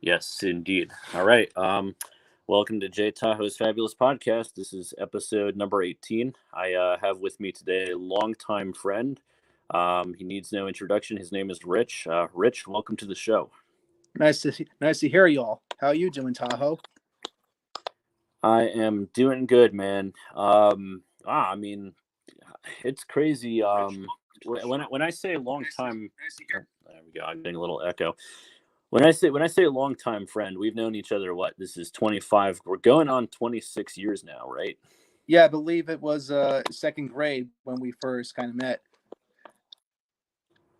Yes, indeed. All right. Welcome to Jay Tahoe's Fabulous Podcast. This is episode number 18. I have with me today a longtime friend. He needs no introduction. His name is Rich. Rich, welcome to the show. Nice to hear y'all. How you doing, Tahoe? I am doing good, man. I mean, it's crazy. When I say long time, there we go. I'm getting a little echo. When I say a long time friend, we've known each other. What, this is 25. We're going on 26 years now, right? Yeah, I believe it was second grade when we first kind of met.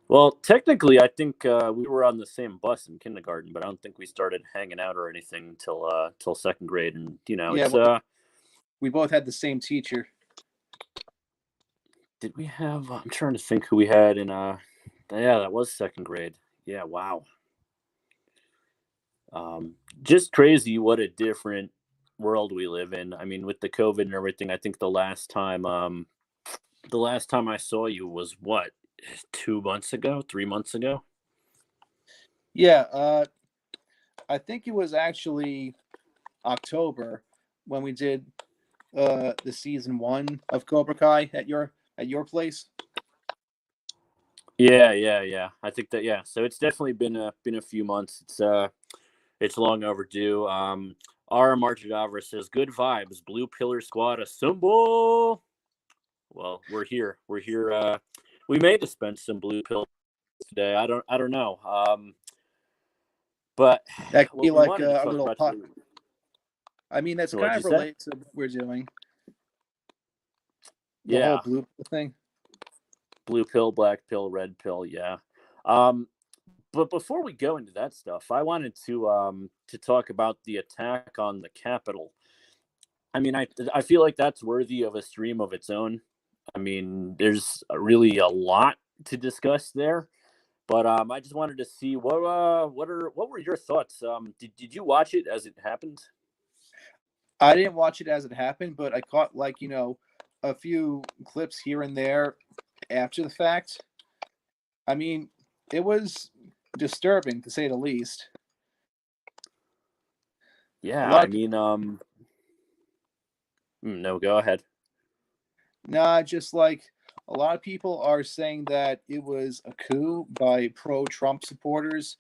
Well, technically, I think we were on the same bus in kindergarten, but I don't think we started hanging out or anything until second grade. And Yeah, it's we both had the same teacher. did we have? I'm trying to think who we had in. Yeah, that was second grade. Yeah, wow. Just crazy what a different world we live in. I mean, with the COVID and everything, I think the last time I saw you was what, 2 months ago, 3 months ago. Yeah, I think it was actually October when we did the season one of Cobra Kai at your place. Yeah. I think that, yeah. So it's definitely been a few months. It's long overdue. R. Marchadavra says, "Good vibes, Blue Pillar Squad assemble." Well, we're here. We're here. We may dispense some blue pills today. I don't know. But That could be what we like wanted to a talk little about pot. today. I mean, that's What'd kind you of say? related to what we're doing. The whole Yeah, blue thing. blue pill, black pill, red pill. Yeah. Um, but before we go into that stuff, I wanted to talk about the attack on the Capitol. I mean, I feel like that's worthy of a stream of its own. I mean, there's really a lot to discuss there. But I just wanted to see what were your thoughts? Did you watch it as it happened? I didn't watch it as it happened, but I caught a few clips here and there after the fact. I mean, it was disturbing to say the least. A Yeah, lot I of mean, no, go ahead. nah, just like a lot of people are saying that it was a coup by pro-Trump supporters,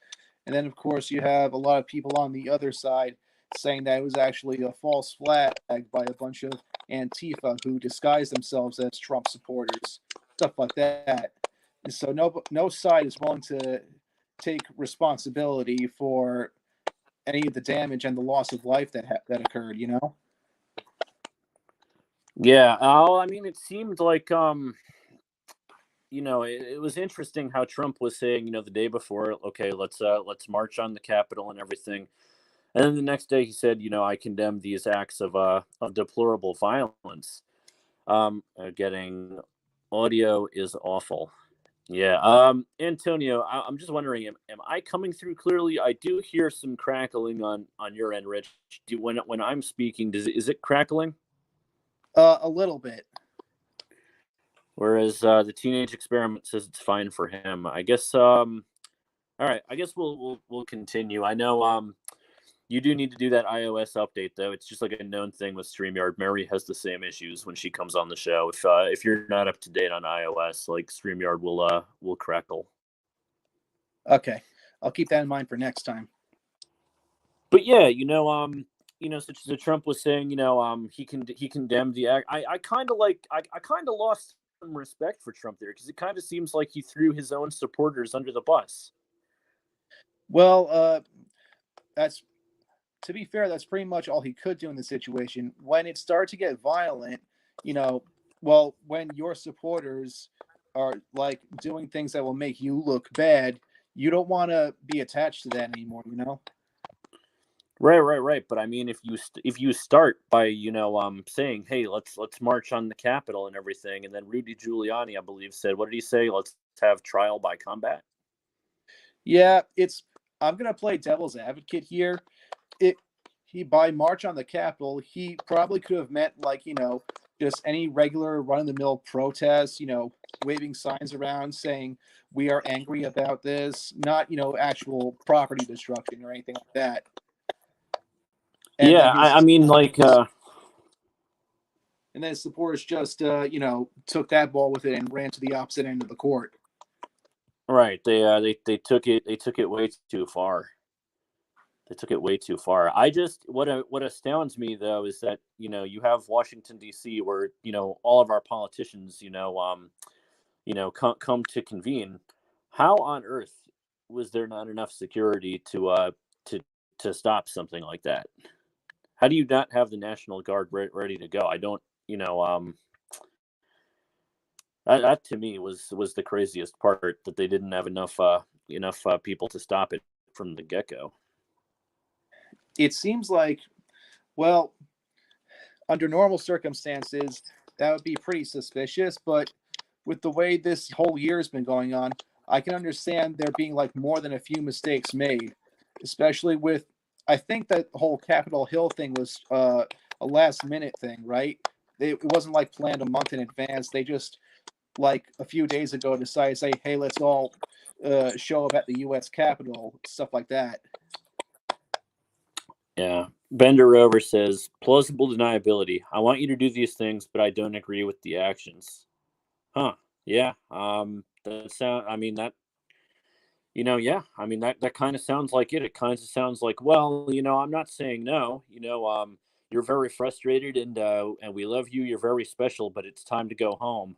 and then of course you have a lot of people on the other side saying that it was actually a false flag by a bunch of Antifa who disguised themselves as Trump supporters, stuff like that. And so no side is willing to take responsibility for any of the damage and the loss of life that occurred. Yeah, oh, I mean, it seemed like it was interesting how Trump was saying, the day before, okay, let's march on the Capitol and everything, and then the next day he said, I condemn these acts of deplorable violence. Getting audio is awful. Yeah. Antonio, I'm just wondering, am I coming through clearly? I do hear some crackling on your end, Rich. When I'm speaking, is it crackling? A little bit. Whereas the teenage experiment says it's fine for him. I guess. All right. I guess we'll continue. I know. You do need to do that iOS update though. It's just like a known thing with StreamYard. Mary has the same issues when she comes on the show. If you're not up to date on iOS, like StreamYard will crackle. Okay, I'll keep that in mind for next time. But yeah, so Trump was saying, he condemned the act. I kind of I kind of lost some respect for Trump there because it kind of seems like he threw his own supporters under the bus. Well, that's to be fair, that's pretty much all he could do in the situation. When it started to get violent, you know, well, when your supporters are like doing things that will make you look bad, you don't want to be attached to that anymore. Right. But I mean, if you start by saying, hey, let's march on the Capitol and everything, and then Rudy Giuliani, I believe, said, what did he say? Let's have trial by combat. Yeah, I'm gonna play devil's advocate here. It he by March on the Capitol, he probably could have meant just any regular run-of-the-mill protests, waving signs around saying we are angry about this, not actual property destruction or anything like that. And then Yeah, his I mean, like, supporters, just took that ball with it and ran to the opposite end of the court. right? They took it way too far. They took it way too far. I just what astounds me though is that you have Washington D.C. where all of our politicians come to convene. How on earth was there not enough security to to stop something like that? How do you not have the National Guard ready to go? I don't that to me was the craziest part, that they didn't have enough people to stop it from the get go. It seems like, well, under normal circumstances, that would be pretty suspicious. But with the way this whole year has been going on, I can understand there being like more than a few mistakes made, especially with. I think that whole Capitol Hill thing was a last minute thing, right? It wasn't like planned a month in advance. They just like a few days ago decided to say, "Hey, let's all show up at the U.S. Capitol," stuff like that. Yeah. Bender Rover says plausible deniability. I want you to do these things, but I don't agree with the actions. Huh. Yeah. That sound. I mean that. Yeah. I mean that kind of sounds like it. It kind of sounds like, well, I'm not saying no. You're very frustrated, and we love you. You're very special, but it's time to go home.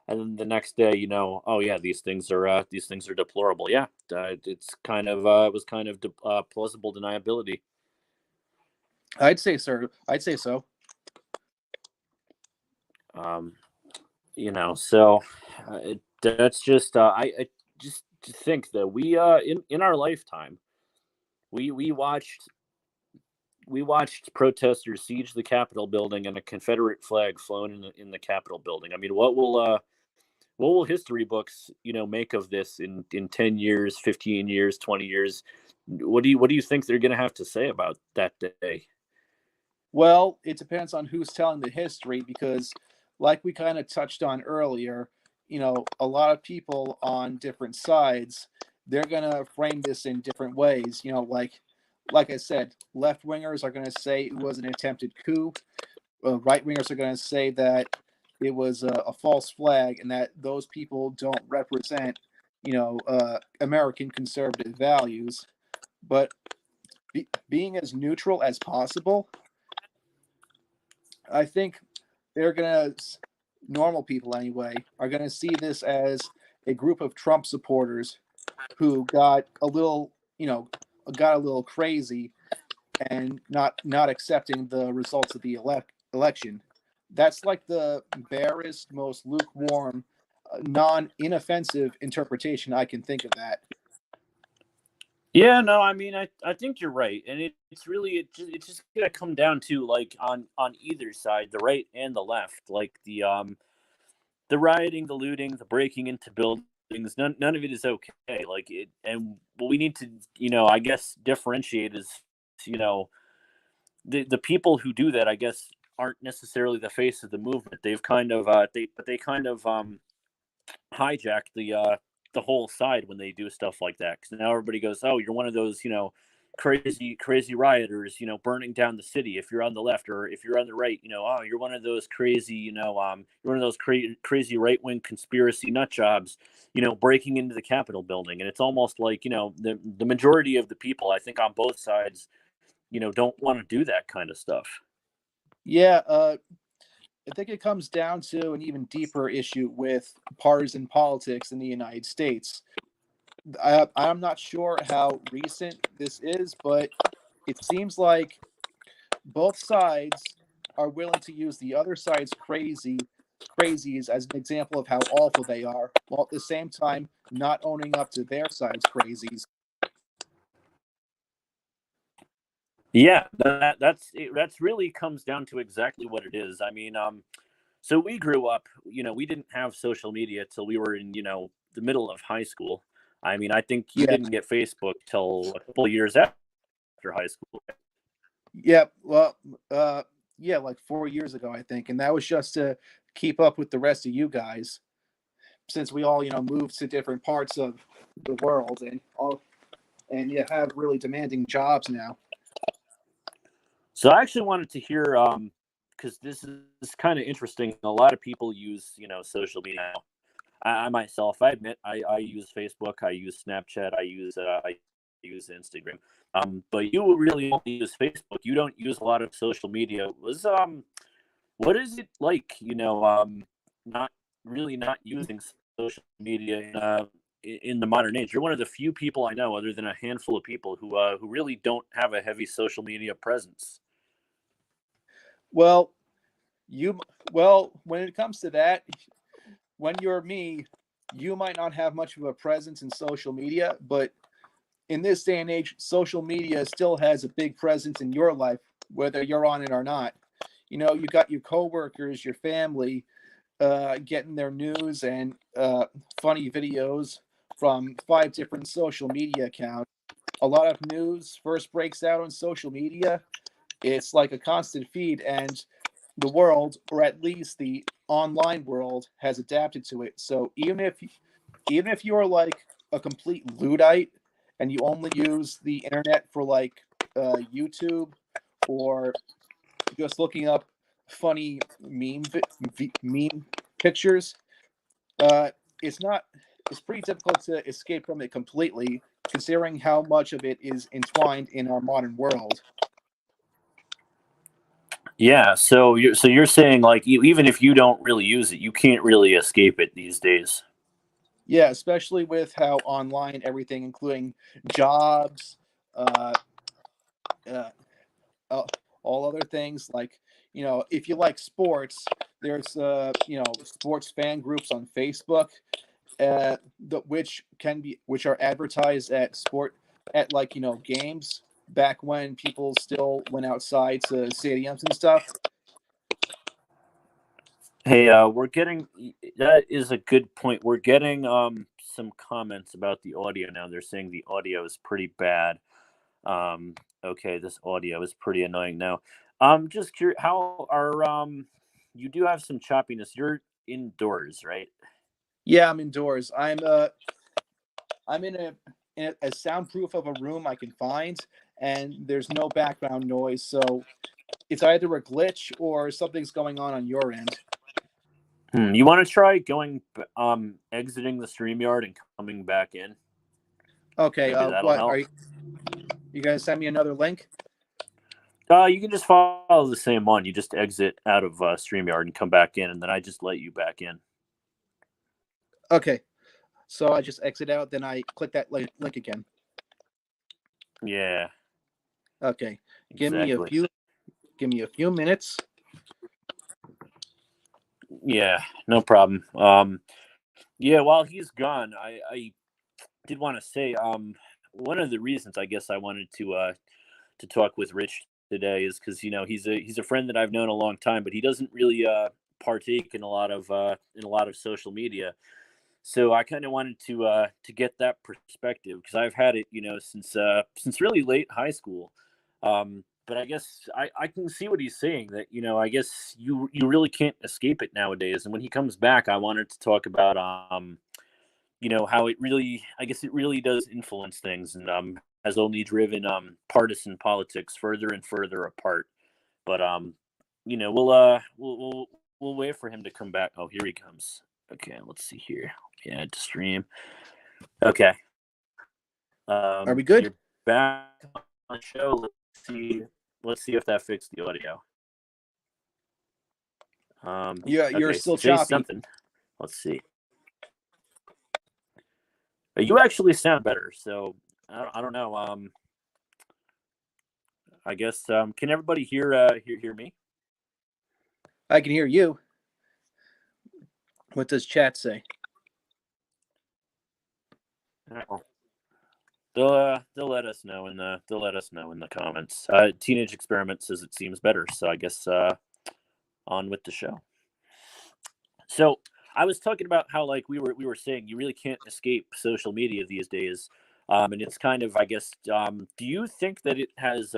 And then the next day, oh yeah, these things are deplorable. Yeah. It's kind of it was kind of plausible deniability. I'd say, sir. I'd say so. Um, so that's just I just to think that in our lifetime we we watched we watched protesters siege the Capitol building and a Confederate flag flown in the Capitol building. I mean, what will history books make of this in 10 years, 15 years, 20 years? What do you think they're going to have to say about that day? Well, it depends on who's telling the history because, like we kind of touched on earlier, a lot of people on different sides, they're gonna frame this in different ways. Like I said, left wingers are gonna say it was an attempted coup. Right wingers are gonna say that it was a false flag and that those people don't represent, American conservative values. But being as neutral as possible, I think they're gonna normal people anyway are gonna see this as a group of Trump supporters who got a little crazy and not accepting the results of the election. That's like the barest, most lukewarm, non-inoffensive interpretation I can think of that. Yeah, no, I mean, I think you're right, and it's really it's just gonna come down to, like, on either side, the right and the left, like the rioting, the looting, the breaking into buildings. None of it is okay. Like it, and what we need to I guess differentiate is you know the people who do that, I guess, aren't necessarily the face of the movement. They've kind of they kind of hijack the whole side when they do stuff like that, because now everybody goes, oh, you're one of those crazy rioters, burning down the city if you're on the left, or if you're on the right, oh, you're one of those crazy, you're one of those crazy right-wing conspiracy nut jobs, breaking into the Capitol building. And it's almost like, the majority of the people, I think, on both sides, don't want to do that kind of stuff. Yeah, I think it comes down to an even deeper issue with partisan politics in the United States. I'm not sure how recent this is, but it seems like both sides are willing to use the other side's crazies as an example of how awful they are, while at the same time not owning up to their side's crazies. Yeah, that's really comes down to exactly what it is. I mean, so we grew up, we didn't have social media till we were in, the middle of high school. I mean, I think you Yeah, didn't get Facebook till a couple of years after high school. yeah. Well, uh, yeah, like 4 years ago, I think, and that was just to keep up with the rest of you guys, since we all moved to different parts of the world and you have really demanding jobs now. So I actually wanted to hear, because this is kind of interesting. A lot of people use, social media now. I myself, I admit, I use Facebook, I use Snapchat, I use Instagram. But you really only use Facebook. You don't use a lot of social media. What is it like? Not really not using social media in the modern age. You're one of the few people I know, other than a handful of people, who really don't have a heavy social media presence. Well, you when it comes to that, when you're me, you might not have much of a presence in social media, but in this day and age, social media still has a big presence in your life, whether you're on it or not. You got your coworkers, your family, getting their news and funny videos from 5 different social media accounts. A lot of news first breaks out on social media. It's like a constant feed, and the world, or at least the online world, has adapted to it. So even if you're like a complete Luddite and you only use the internet for like YouTube or just looking up funny meme pictures, uh, it's not. It's pretty difficult to escape from it completely, considering how much of it is entwined in our modern world. Yeah, so you're saying like even if you don't really use it, you can't really escape it these days. Yeah, especially with how online everything, including jobs, uh, uh, uh, all other things like if you like sports, there's sports fan groups on Facebook, which are advertised at like games back when people still went outside to stadiums and stuff. Hey, we're getting that is a good point. We're getting some comments about the audio now. They're saying the audio is pretty bad. Okay, this audio is pretty annoying now. Just curious, how are you do have some choppiness. You're indoors, right? Yeah, I'm indoors. I'm in as soundproof of a room I can find, and there's no background noise. So it's either a glitch or something's going on your end. You want to try exiting the StreamYard and coming back in? Okay. Maybe that'll What are help. you gonna send me another link? You can just follow the same one. You just exit out of StreamYard and come back in, and then I just let you back in. Okay. So I just exit out, then I click that link again. Yeah, Okay. Give me a exactly. few. Give me a few minutes. Yeah, no problem. Yeah, while he's gone, I did want to say, one of the reasons I guess I wanted to talk with Rich today is because he's a friend that I've known a long time, but he doesn't really partake in a lot of social media. So I kind of wanted to get that perspective because I've had it, since really late high school. But I guess I can see what he's saying, that I guess you really can't escape it nowadays. And when he comes back, I wanted to talk about how it really, I guess it really does influence things, and has only driven partisan politics further and further apart. But we'll wait for him to come back. Oh, here he comes. Okay, let's see here. Yeah, to stream. Okay. Are we good? You're back on the show. See. Let's see if that fixed the audio. Yeah, you're Okay. still Say choppy. something. Let's see. You actually sound better. So I don't know. I guess can everybody hear me? I can hear you. What does chat say? Oh. They'll let us know in the comments. Teenage Experiment says it seems better, so I guess on with the show. So I was talking about how, like, we were saying, you really can't escape social media these days, and it's kind of, I guess, do you think that it has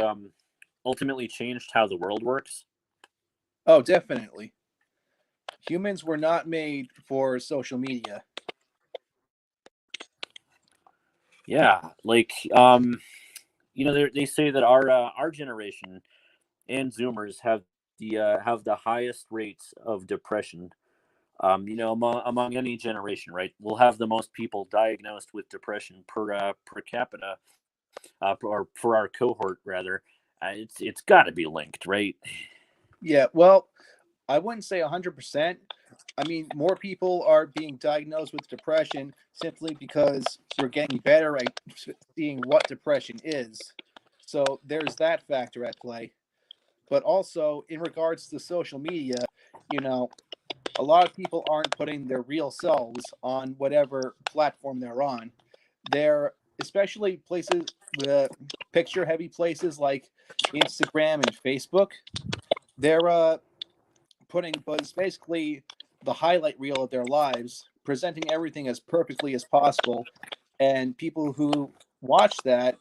ultimately changed how the world works? Oh, definitely. Humans were not made for social media. Yeah, like they say that our generation and Zoomers have the highest rates of depression. Among any generation, right? We'll have the most people diagnosed with depression per capita, or for our cohort rather. It's got to be linked, right? Yeah, well, I wouldn't say 100%. I mean, more people are being diagnosed with depression simply because we're getting better at seeing what depression is. So there's that factor at play. But also, in regards to social media, you know, a lot of people aren't putting their real selves on whatever platform they're on. They're especially places, the picture heavy places like Instagram and Facebook. They're putting, but it's basically the highlight reel of their lives, presenting everything as perfectly as possible. And people who watch that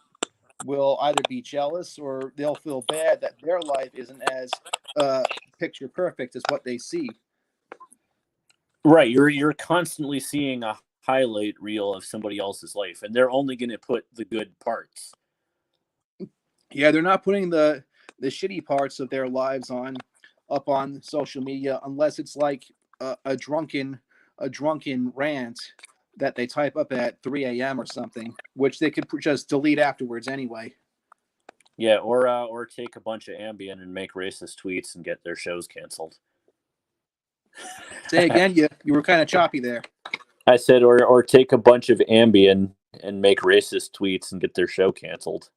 will either be jealous or they'll feel bad that their life isn't as uh, picture perfect as what they see. Right. You're constantly seeing a highlight reel of somebody else's life, and they're only going to put the good parts. Yeah, they're not putting the shitty parts of their lives on up on social media unless it's like a drunken rant that they type up at 3 a.m. or something, which they could just delete afterwards anyway. Yeah, or take a bunch of Ambien and make racist tweets and get their shows canceled. Say again, you were kind of choppy there. I said, or take a bunch of Ambien and make racist tweets and get their show canceled.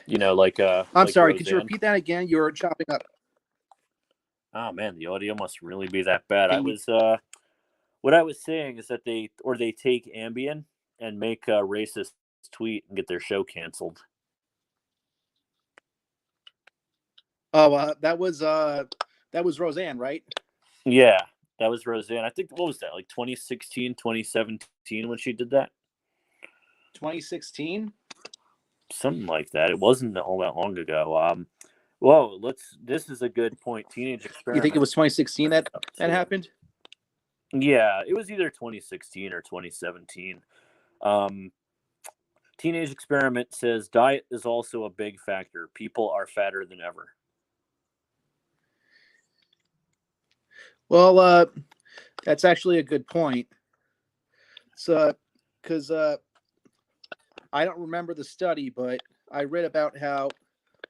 I'm Like sorry, could you Roseanne. repeat that again? You were chopping up. Oh man, the audio must really be that bad. I Can you? was What I was saying is that they take Ambien and make a racist tweet and get their show canceled. Oh, that was Roseanne, right? Yeah, that was Roseanne. I think what was that, like 2016, 2017 when she did that? 2016. Something like that. It wasn't all that long ago. Whoa, let's. This is a good point. Teenage You think it Experiment was 2016 brings that it up that too. happened? Yeah, it was either 2016 or 2017. Um, Teenage Experiment says diet is also a big factor. People are fatter than ever. Well, that's actually a good point. So, because I don't remember the study, but I read about how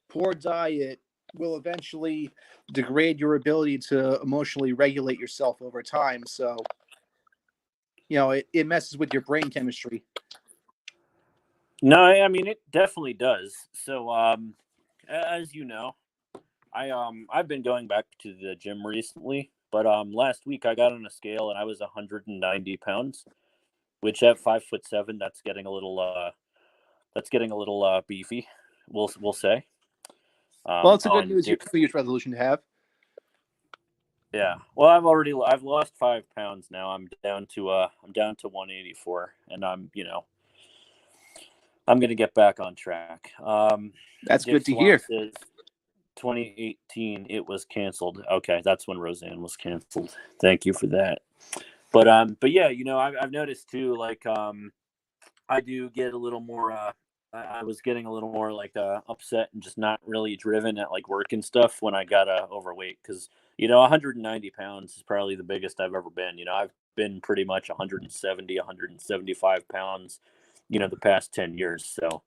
poor diet will eventually degrade your ability to emotionally regulate yourself over time. So, it messes with your brain chemistry. No, I mean it definitely does. So, as you know, I've been going back to the gym recently, but last week I got on a scale and I was 190 pounds, which at 5'7", that's getting a little beefy. We'll say. Well, it's a good On news, Dick, New Year's resolution to have. yeah. Well, I've lost 5 pounds now. I'm down to 184, and I'm gonna get back on track. That's Dick good to Swab hear. says 2018 it was canceled. Okay, that's when Roseanne was canceled. Thank you for that. But yeah, I've noticed too. Like I do get a little more. I was getting a little more like upset and just not really driven at like work and stuff when I got overweight because 190 pounds is probably the biggest I've ever been. I've been pretty much 170, 175 pounds. The past 10 years. So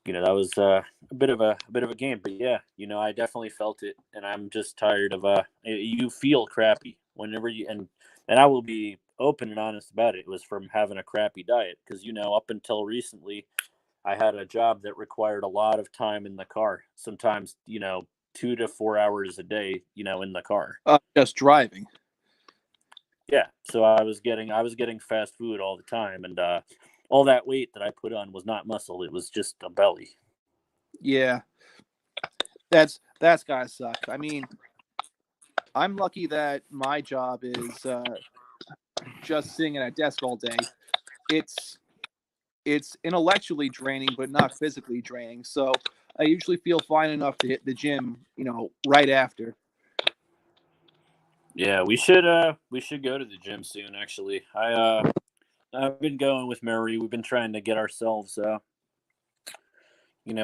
that was a bit of a game. But yeah, I definitely felt it, and I'm just tired of you feel crappy whenever and I will be open and honest about it. It was from having a crappy diet because up until recently, I had a job that required a lot of time in the car. Sometimes 2 to 4 hours a day, in the car. Just driving. Yeah, so I was getting fast food all the time, and all that weight that I put on was not muscle; it was just a belly. Yeah, that's gotta suck. I mean, I'm lucky that my job is just sitting at a desk all day. It's it's intellectually draining, but not physically draining. So I usually feel fine enough to hit the gym, right after. Yeah, we should go to the gym soon. Actually, I've been going with Mary. We've been trying to get ourselves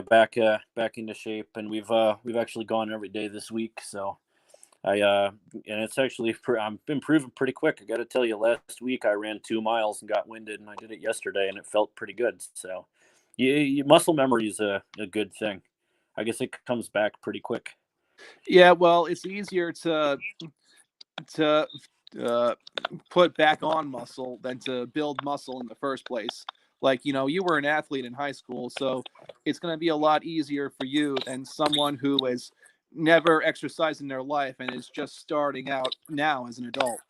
back into shape, and we've actually gone every day this week. So and it's actually I've been proving pretty quick. I got to tell you, last week I ran 2 miles and got winded, and I did it yesterday, and it felt pretty good. So, muscle memory is a good thing. I guess it comes back pretty quick. Yeah, well, it's easier to uh, put back on muscle than to build muscle in the first place. Like, you were an athlete in high school, so it's going to be a lot easier for you than someone who has never exercised in their life and is just starting out now as an adult.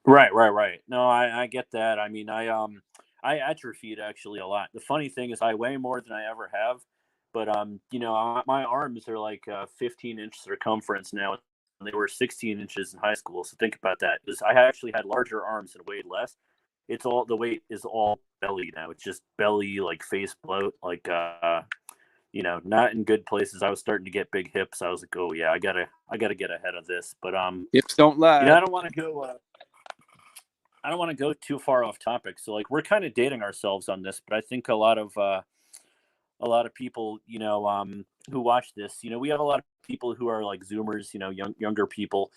Right, right, right. No, I get that. I mean, I atrophied actually a lot. The funny thing is, I weigh more than I ever have, but my arms are like 15-inch circumference now, and they were 16 inches in high school. So think about that. Because I actually had larger arms and weighed less. It's all the weight is all belly now. It's just belly, like face bloat, like not in good places. I was starting to get big hips. I was like, oh yeah, I gotta get ahead of this. But Hips don't I lie. don't want to go. I don't want to go too far off topic. So like we're kind of dating ourselves on this, but I think a lot of people, who watch this, we have a lot of people who are like Zoomers, younger people.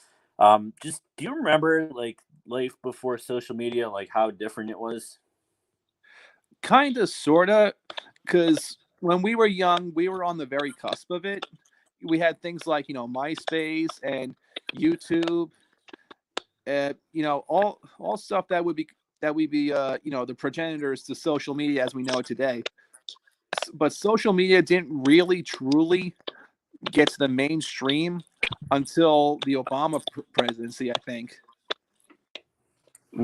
Just do you remember like life before social media, like how different it was? Kind of, sort of, because when we were young, we were on the very cusp of it. We had things like, MySpace and YouTube, all stuff that would be the progenitors to social media as we know it today. But social media didn't really truly get to the mainstream until the Obama presidency, I think.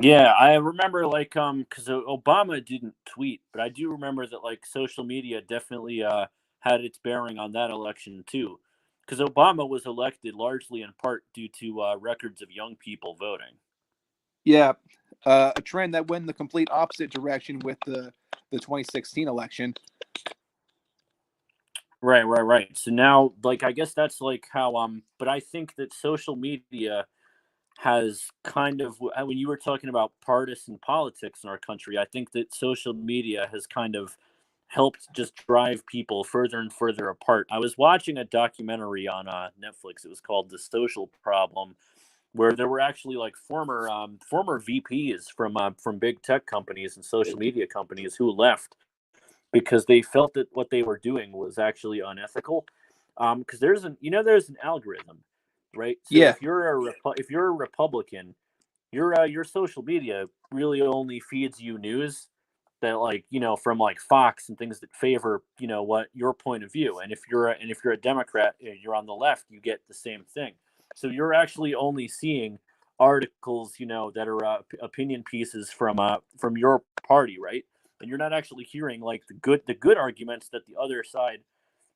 Yeah, I remember like because Obama didn't tweet, but I do remember that like social media definitely had its bearing on that election too, because Obama was elected largely in part due to records of young people voting. Yeah, a trend that went in the complete opposite direction with the 2016 election. Right, right, right. So now, like, I guess that's like how but I think that social media has kind of when you were talking about partisan politics in our country, I think that social media has kind of helped just drive people further and further apart. I was watching a documentary on Netflix. It was called The Social Problem, where there were actually like former VPs from big tech companies and social media companies who left because they felt that what they were doing was actually unethical. Because there's an algorithm, right? So Yeah, if you're a Republican, your social media really only feeds you news that like from like Fox and things that favor what your point of view. And if you're a Democrat, you're on the left, you get the same thing. So you're actually only seeing articles that are opinion pieces from your party, right? And you're not actually hearing like the good arguments that the other side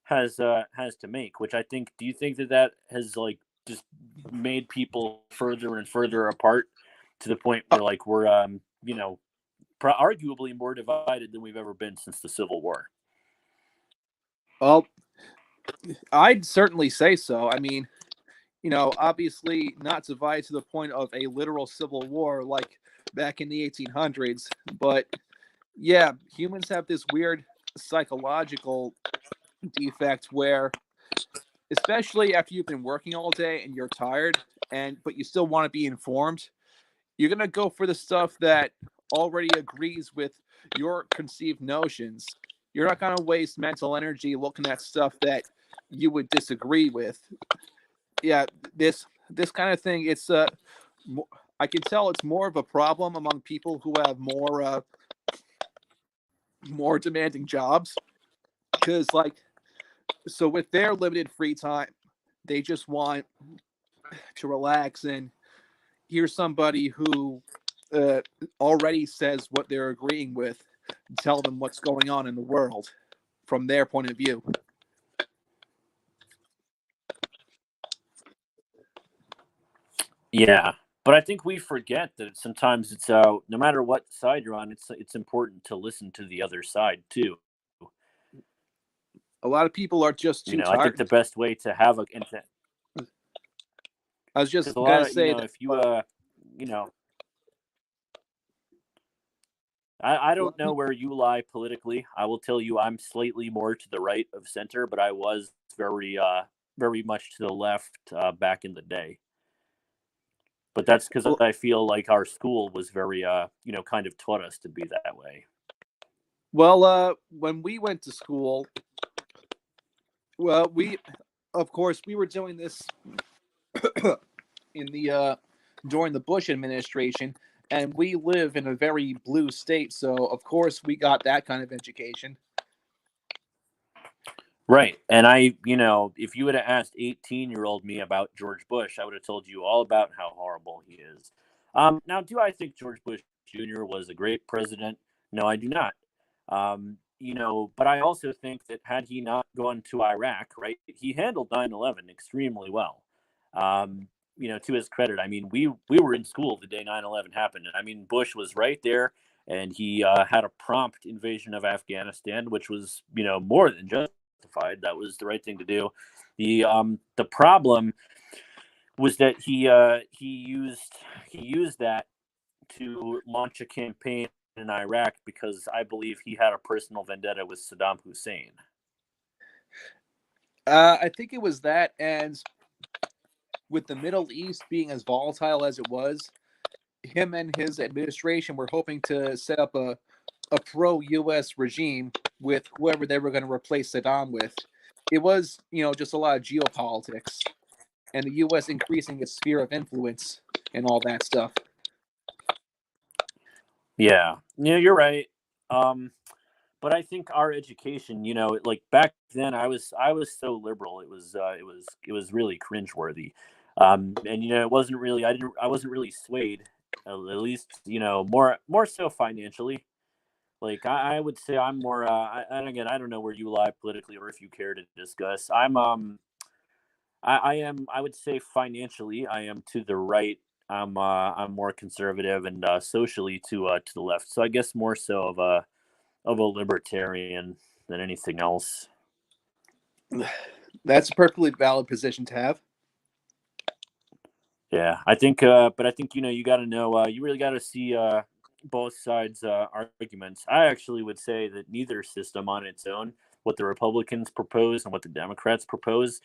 has to make. Which I think. Do you think that has like just made people further and further apart to the point uh, where like we're arguably more divided than we've ever been since the Civil War? well, I'd certainly say so. I mean, obviously not divided to the point of a literal civil war like back in the 1800s, but yeah, humans have this weird psychological defect where, especially after you've been working all day and you're tired, but you still want to be informed, you're gonna go for the stuff that already agrees with your conceived notions. You're not gonna waste mental energy looking at stuff that you would disagree with. Yeah, this kind of thing. I can tell it's more of a problem among people who have more demanding jobs because, like, so with their limited free time, they just want to relax and hear somebody who uh, already says what they're agreeing with, tell them what's going on in the world from their point of view. Yeah, but I think we forget that sometimes it's no matter what side you're on, it's important to listen to the other side too. A lot of people are just You too know, I think the tired. best way to have a I was because just a lot gonna of, you say know, that. if you you know, I don't know where you lie politically. I will tell you I'm slightly more to the right of center, but I was very much to the left back in the day. But that's because Well, I feel like our school was very you know, kind of taught us to be that way. when we went to school, well, we, of course, we were doing this in the during the Bush administration, and we live in a very blue state, so of course we got that kind of education. Right. And I, you know, if you would have asked 18-year-old me about George Bush, I would have told you all about how horrible he is. Now, do I think George Bush Jr. was a great president? No, I do not. You know, but I also think that had he not gone to Iraq, right, he handled 9/11 extremely well. You know, to his credit, I mean, we were in school the day 9/11 happened. I mean, Bush was right there, and he had a prompt invasion of Afghanistan, which was, you know, more than justified. That was the right thing to do. The problem was that he used that to launch a campaign in Iraq because I believe he had a personal vendetta with Saddam Hussein. I think it was that, and with the Middle East being as volatile as it was, him and his administration were hoping to set up a pro US regime with whoever they were going to replace Saddam with. It was, just a lot of geopolitics and the US increasing its sphere of influence and all that stuff. Yeah, you're right. Um, but I think our education, you know, like back then, I was so liberal. It was really cringeworthy. And you know, it wasn't really I wasn't really swayed, at least you know more so financially. Like I would say I'm more. And again, I don't know where you lie politically or if you care to discuss. I am. I would say financially, I am to the right. I'm more conservative and socially to the left. So I guess more so of a libertarian than anything else. That's a perfectly valid position to have. Yeah, but I think you know you got to know you really got to see both sides arguments. I actually would say that neither system on its own, what the Republicans propose and what the Democrats propose,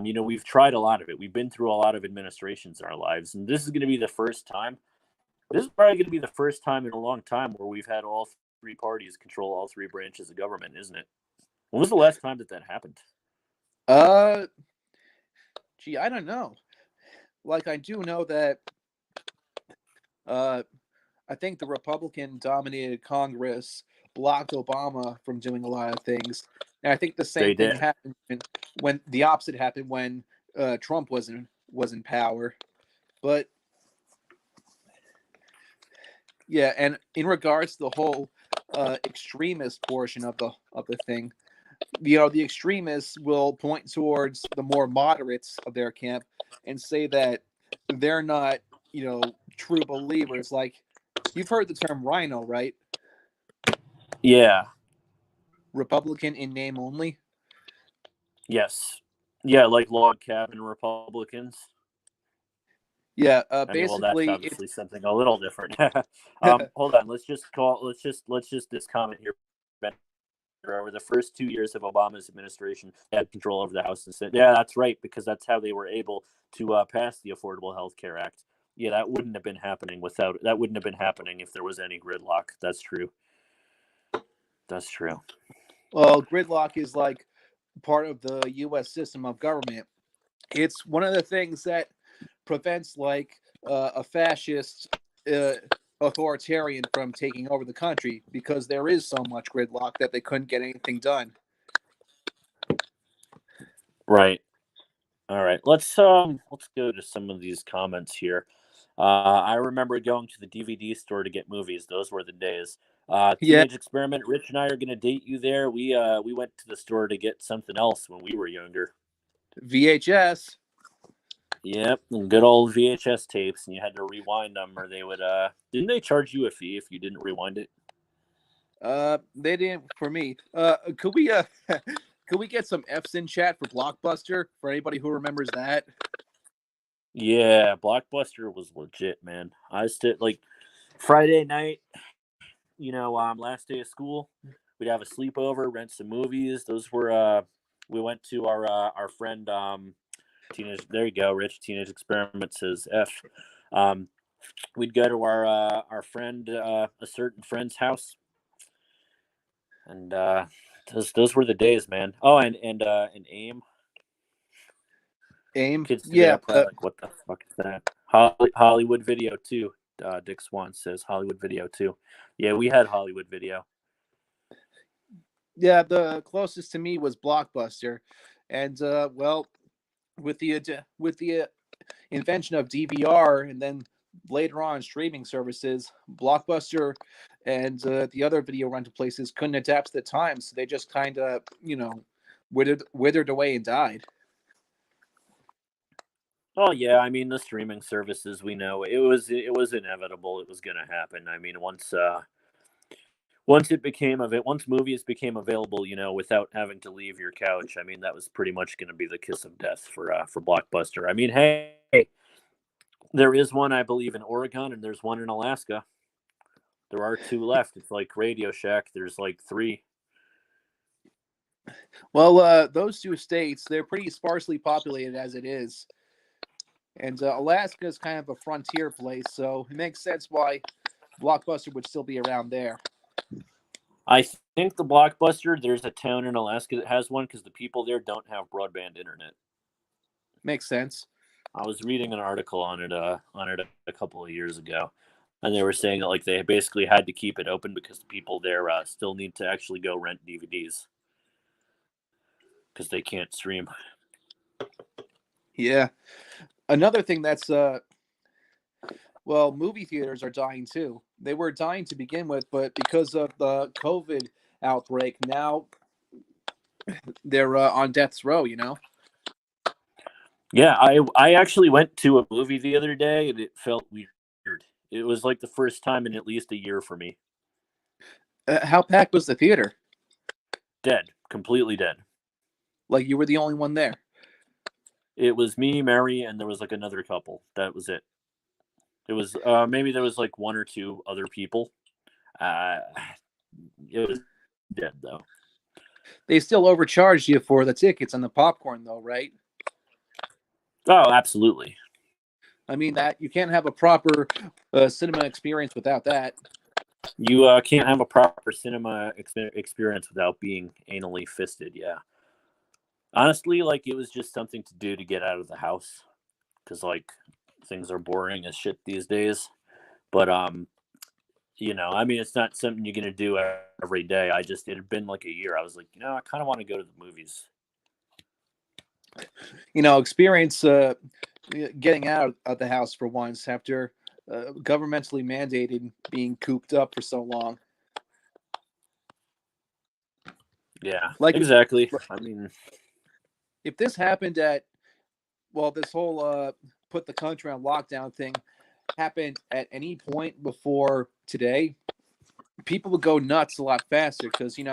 you know, we've tried a lot of it. We've been through a lot of administrations in our lives, and this is going to be the first time. This is probably going to be the first time in a long time where we've had all three parties control all three branches of government, isn't it? When was the last time that happened? Uh, Gee, I don't know. Like, I do know that uh, I think the Republican dominated Congress blocked Obama from doing a lot of things. And I think the They same thing did. happened when the opposite happened when Trump was in power. But yeah, and in regards to the whole extremist portion of the thing, the extremists will point towards the more moderates of their camp and say that they're not, true believers. Like, you've heard the term rhino, right? Yeah. Republican in name only. Yes. Yeah, like log cabin Republicans. Yeah, I mean, well, that's basically it's obviously something a little different. Hold on. Let's just this comment here. Over the first 2 years of Obama's administration, they had control over the House and Senate. Yeah, that's right, because that's how they were able to pass the Affordable Health Care Act. Yeah, that wouldn't have been happening without. That wouldn't have been happening if there was any gridlock. That's true. That's true. well, gridlock is like part of the U.S. system of government. It's one of the things that prevents like a fascist uh, authoritarian from taking over the country because there is so much gridlock that they couldn't get anything done. Right. All right. Let's go to some of these comments here. I remember going to the DVD store to get movies. Those were the days. Yeah, Teenage Experiment. Rich and I are gonna date you there. We went to the store to get something else when we were younger. VHS. Yep, and good old VHS tapes, and you had to rewind them, or they would. Didn't they charge you a fee if you didn't rewind it? They didn't for me. Could we Could we get some F's in chat for Blockbuster for anybody who remembers that? Yeah, Blockbuster was legit, man. I still like Friday night, last day of school, we'd have a sleepover, rent some movies. Those were we went to our friend teenage there you go, Rich Teenage Experiment says F. Um we'd go to our friend a certain friend's house and those were the days, man. Oh, and AIM. AIM? Kids today Yeah. are probably like, what the fuck is that? Hollywood Video too. Dick Swan says Hollywood Video too. Yeah, we had Hollywood Video. Yeah, the closest to me was Blockbuster. And, well, with the invention of DVR and then later on streaming services, Blockbuster and the other video rental places couldn't adapt to the times. So they just kind of, withered away and died. Oh yeah, I mean the streaming services, we know it was inevitable. It was going to happen. I mean once movies became available, without having to leave your couch. I mean that was pretty much going to be the kiss of death for Blockbuster. I mean, hey, there is one I believe in Oregon and there's one in Alaska. There are two left. It's like Radio Shack. There's like three. Well, those two states, they're pretty sparsely populated as it is. And Alaska is kind of a frontier place, so it makes sense why Blockbuster would still be around there. I think the Blockbuster, there's a town in Alaska that has one because the people there don't have broadband internet. Makes sense. I was reading an article on it a couple of years ago, and they were saying that like they basically had to keep it open because the people there still need to actually go rent DVDs because they can't stream. Yeah. Another thing that's well, movie theaters are dying too. They were dying to begin with, but because of the COVID outbreak, now they're on death's row. Yeah, I actually went to a movie the other day and it felt weird. It was like the first time in at least a year for me. How packed was the theater? Dead, completely dead. Like you were the only one there? It was me, Mary, and there was like another couple. That was it. It was maybe there was like one or two other people. Uh, it was dead though. They still overcharged you for the tickets and the popcorn, though, right? Oh, absolutely. I mean that you can't have a proper cinema experience without that. You can't have a proper cinema experience without being anally fisted. Yeah. Honestly, like it was just something to do to get out of the house because like things are boring as shit these days. But I mean, it's not something you're gonna do every day. It had been like a year. I was like, I kind of want to go to the movies. Experience getting out of the house for once after governmentally mandated being cooped up for so long. Yeah, Like exactly. I mean, if this happened this whole put the country on lockdown thing happened at any point before today, people would go nuts a lot faster because, you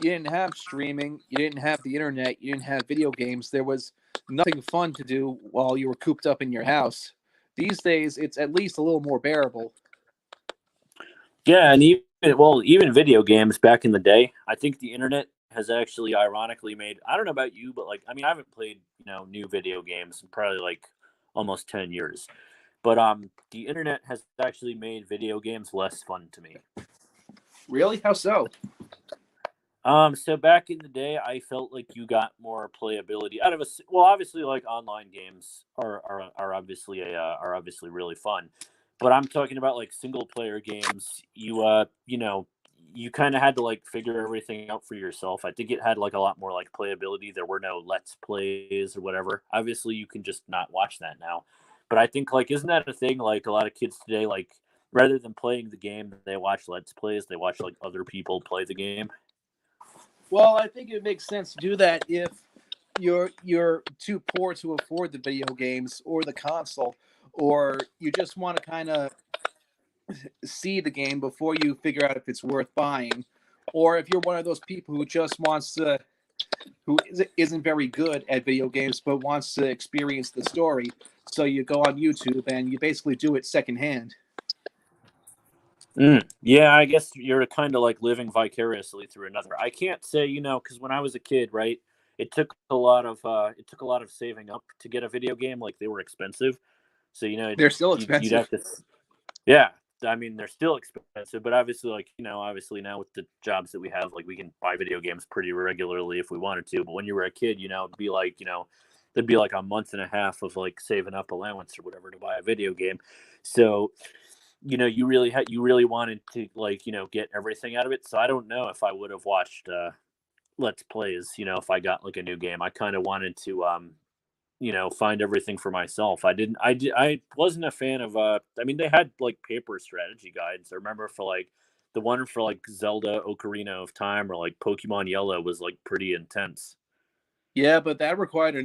didn't have streaming, you didn't have the internet, you didn't have video games. There was nothing fun to do while you were cooped up in your house. These days, it's at least a little more bearable. yeah, and even video games back in the day, I think the internet has actually ironically made. I don't know about you, but like, I mean, I haven't played new video games in probably like almost 10 years. But the internet has actually made video games less fun to me. Really? How so? So back in the day, I felt like you got more playability out of well, obviously, like online games are obviously are obviously really fun, but I'm talking about like single player games. You kind of had to like figure everything out for yourself. I think it had like a lot more like playability. There were no let's plays or whatever. Obviously, you can just not watch that now. But I think like isn't that a thing? Like a lot of kids today, like rather than playing the game, they watch let's plays. They watch like other people play the game. Well, I think it makes sense to do that if you're too poor to afford the video games or the console, or you just want to kind of see the game before you figure out if it's worth buying, or if you're one of those people who just wants to who isn't very good at video games but wants to experience the story. So you go on YouTube and you basically do it secondhand. Yeah, I guess you're kind of like living vicariously through another. I can't say, because when I was a kid, right, it took a lot of saving up to get a video game. Like they were expensive, so They're still you'd have expensive. to. Yeah, I mean they're still expensive, but obviously, like obviously now with the jobs that we have, like we can buy video games pretty regularly if we wanted to. But when you were a kid, it'd be like there'd be like a month and a half of like saving up allowance or whatever to buy a video game. So you really wanted to like get everything out of it. So I don't know if I would have watched let's plays. If I got like a new game, I kind of wanted to find everything for myself. I wasn't a fan of I mean they had like paper strategy guides. I remember for like the one for like Zelda Ocarina of Time or like Pokemon Yellow was like pretty intense. Yeah, but that required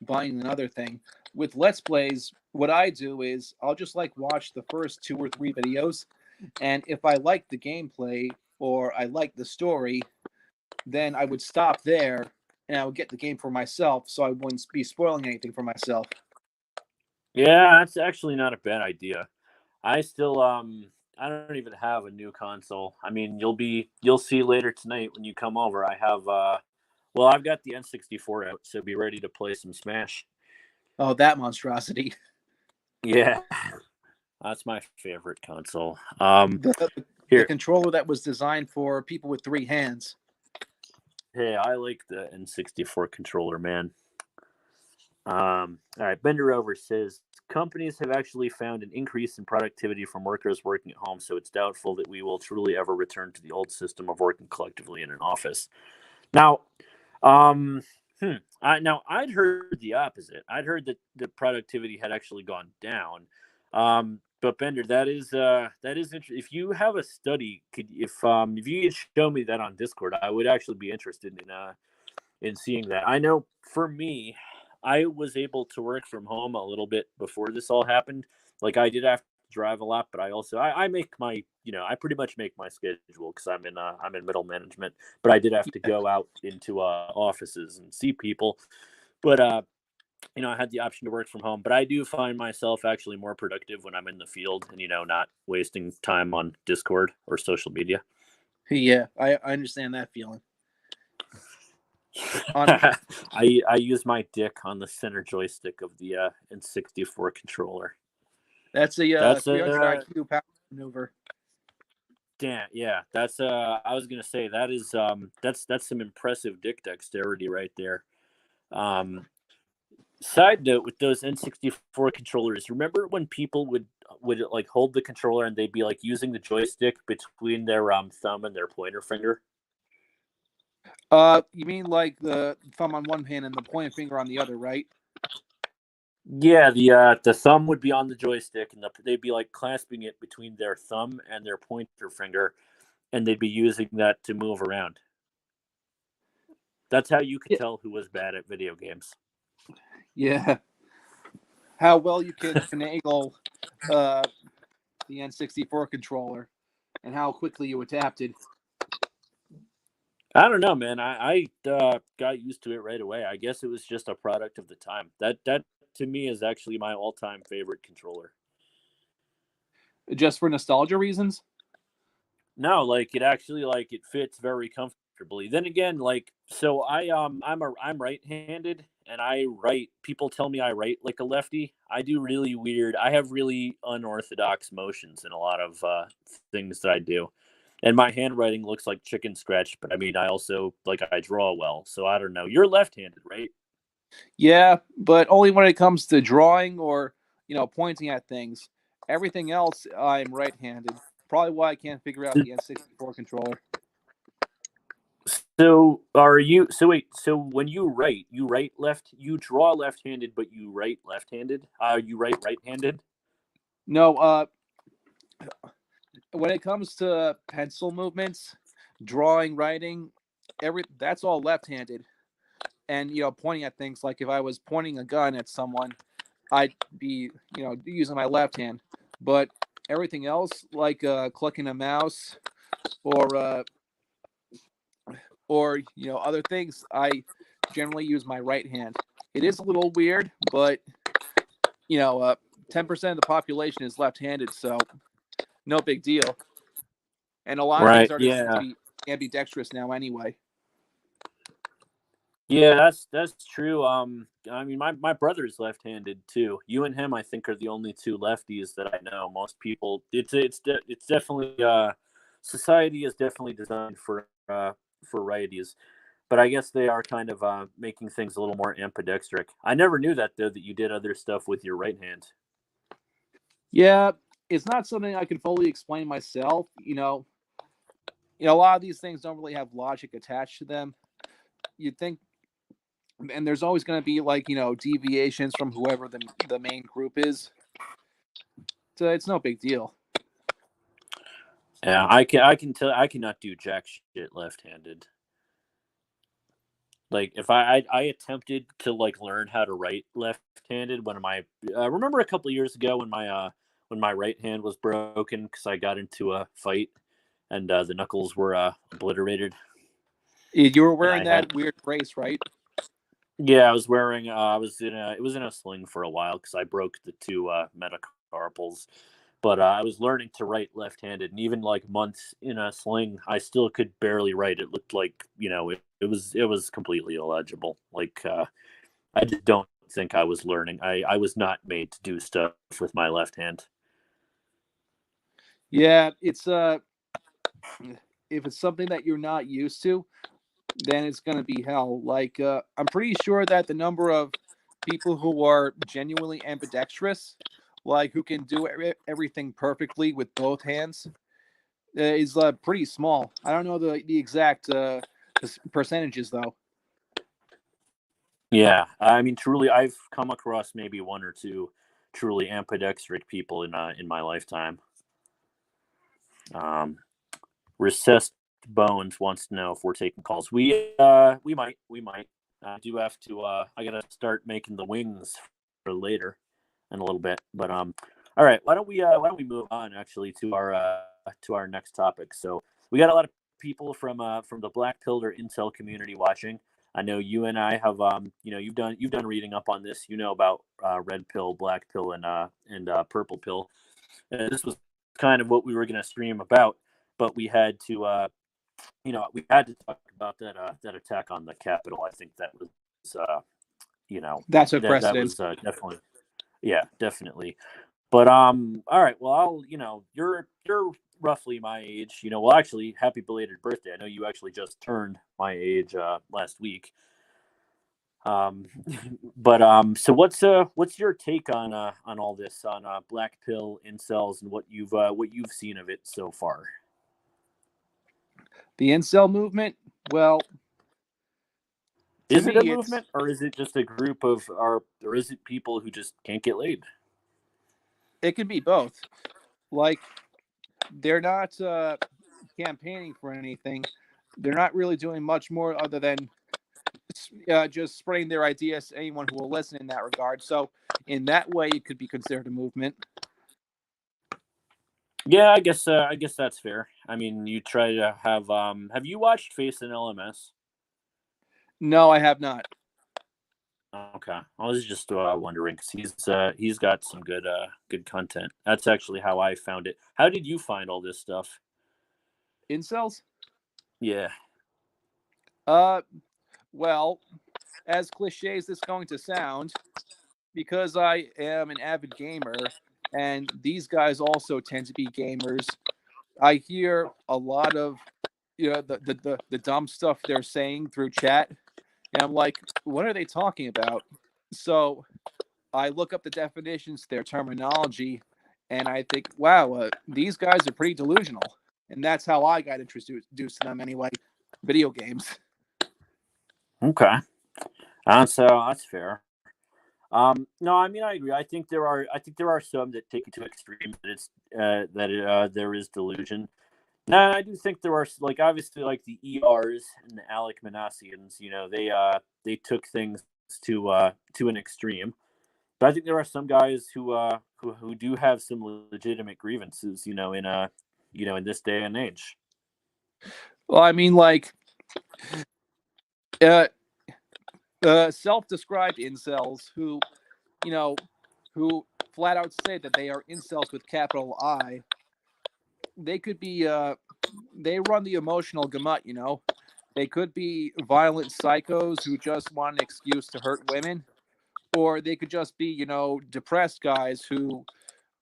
buying another thing. With Let's Plays, what I do is I'll just like watch the first two or three videos, and if I like the gameplay or I like the story, then I would stop there and I would get the game for myself so I wouldn't be spoiling anything for myself. Yeah, that's actually not a bad idea. I don't even have a new console. I mean, you'll see later tonight when you come over. I've got the N64 out, so be ready to play some Smash. Oh, that monstrosity. Yeah, that's my favorite console. The Here, controller that was designed for people with three hands. hey, I like the N64 controller, man. All right, Bender Over says companies have actually found an increase in productivity from workers working at home, so it's doubtful that we will truly ever return to the old system of working collectively in an office. Now, um, I'd heard the opposite. I'd heard that the productivity had actually gone down. But Bender, that is interesting. If you have a study, if you could show me that on Discord, I would actually be interested in seeing that. I know for me, I was able to work from home a little bit before this all happened. Like I did have to drive a lot, but I make my I pretty much make my schedule because I'm in middle management. But I did have to go out into offices and see people. But I had the option to work from home. But I do find myself actually more productive when I'm in the field and not wasting time on Discord or social media. Yeah, I understand that feeling. On I use my dick on the center joystick of the N64 controller. That's a That's 300 IQ power maneuver. damn, yeah. That's I was gonna say that's some impressive dick dexterity right there. Um, Side note with those N64 controllers, remember when people would like hold the controller and they'd be like using the joystick between their thumb and their pointer finger? You mean like the thumb on one hand and the pointing finger on the other, right? Yeah, the thumb would be on the joystick, and they'd be like clasping it between their thumb and their pointer finger, and they'd be using that to move around. That's how you could Yeah. tell who was bad at video games. Yeah. How well you can finagle the N64 controller and how quickly you adapted. I don't know, man. I got used to it right away. I guess it was just a product of the time. That to me is actually my all time favorite controller. Just for nostalgia reasons? No, like it actually like it fits very comfortably. Then again, like so I'm right-handed and I write people tell me I write like a lefty. I do really weird. I have really unorthodox motions in a lot of things that I do. And my handwriting looks like chicken scratch, but I mean I also like I draw well. So I don't know. You're left-handed, right? Yeah, but only when it comes to drawing or, pointing at things. Everything else, I'm right-handed. Probably why I can't figure out the N64 controller. So when you write left, you draw left-handed, but you write left-handed. You write right-handed. No, when it comes to pencil movements, drawing, writing, that's all left-handed. And pointing at things, like if I was pointing a gun at someone, I'd be using my left hand. But everything else, like clicking a mouse or or other things, I generally use my right hand. It is a little weird, but 10% of the population is left-handed, so no big deal. And a lot of things Right. are designed to Yeah. be ambidextrous now anyway. Yeah, that's true. I mean, my brother's left-handed too. You and him, I think, are the only two lefties that I know. Most people, it's definitely society is definitely designed for righties, but I guess they are kind of making things a little more ambidextric. I never knew that though, that you did other stuff with your right hand. Yeah, it's not something I can fully explain myself. A lot of these things don't really have logic attached to them. You'd think, and there's always going to be like deviations from whoever the main group is. So it's no big deal. Yeah, I can tell I cannot do jack shit left-handed. Like if I attempted to like learn how to write left-handed when my remember a couple of years ago when my right hand was broken because I got into a fight and the knuckles were obliterated You were and wearing I had that weird brace, right? yeah I was wearing I was in a it was in a sling for a while because I broke the two metacarpals. But I was learning to write left-handed, and even like months in a sling, I still could barely write. It looked like it was completely illegible. Like I just don't think I was learning. I was not made to do stuff with my left hand. Yeah, it's if it's something that you're not used to, then it's gonna be hell. Like I'm pretty sure that the number of people who are genuinely ambidextrous, like who can do everything perfectly with both hands, is pretty small. I don't know the exact percentages though. Yeah, I mean, truly, I've come across maybe one or two truly ambidextric people in my lifetime. Um, Recessed Bones wants to know if we're taking calls. We might. I do have to. I gotta start making the wings for later in a little bit. But all right. Why don't we move on actually to our next topic? So we got a lot of people from the Black Pill or Intel community watching. I know you and I have you've done reading up on this. You know about red pill, black pill, and purple pill. And this was kind of what we were going to stream about, but we had to we had to talk about that attack on the Capitol. I think that was uh, you know That's a that precedent. was definitely yeah, definitely. But all right. Well, you're roughly my age. Well, actually, happy belated birthday. I know you actually just turned my age last week. Um, but so what's your take on all this on black pill incels and what you've seen of it so far? The incel movement, well, to Is it a me, it's movement or is it just a group or is it people who just can't get laid? it can be both. Like they're not campaigning for anything. They're not really doing much more other than just spreading their ideas to anyone who will listen in that regard. So, in that way, it could be considered a movement. Yeah, I guess that's fair. I mean, you try to have you watched Face and LMS? No, I have not. Okay, I was just wondering because he's got some good content. That's actually how I found it. How did you find all this stuff? Incels? Yeah. Uh, well, as cliche as this going to sound, because I am an avid gamer, and these guys also tend to be gamers, I hear a lot of the dumb stuff they're saying through chat, and I'm like, what are they talking about? So I look up the definitions, their terminology, and I think, wow, these guys are pretty delusional. And that's how I got introduced to them anyway. Video games. Okay. So that's fair. No, I mean I agree. I think there are some that take it to extreme that it's there is delusion. No, I do think there are like obviously like the ERs and the Alec Manassians. They took things to an extreme. But I think there are some guys who do have some legitimate grievances. In this day and age. Well, I mean, like, Uh, Self-described incels you know, who flat out say that they are incels with capital I, they could be they run the emotional gamut, you know. They could be violent psychos who just want an excuse to hurt women, or they could just be, you know, depressed guys who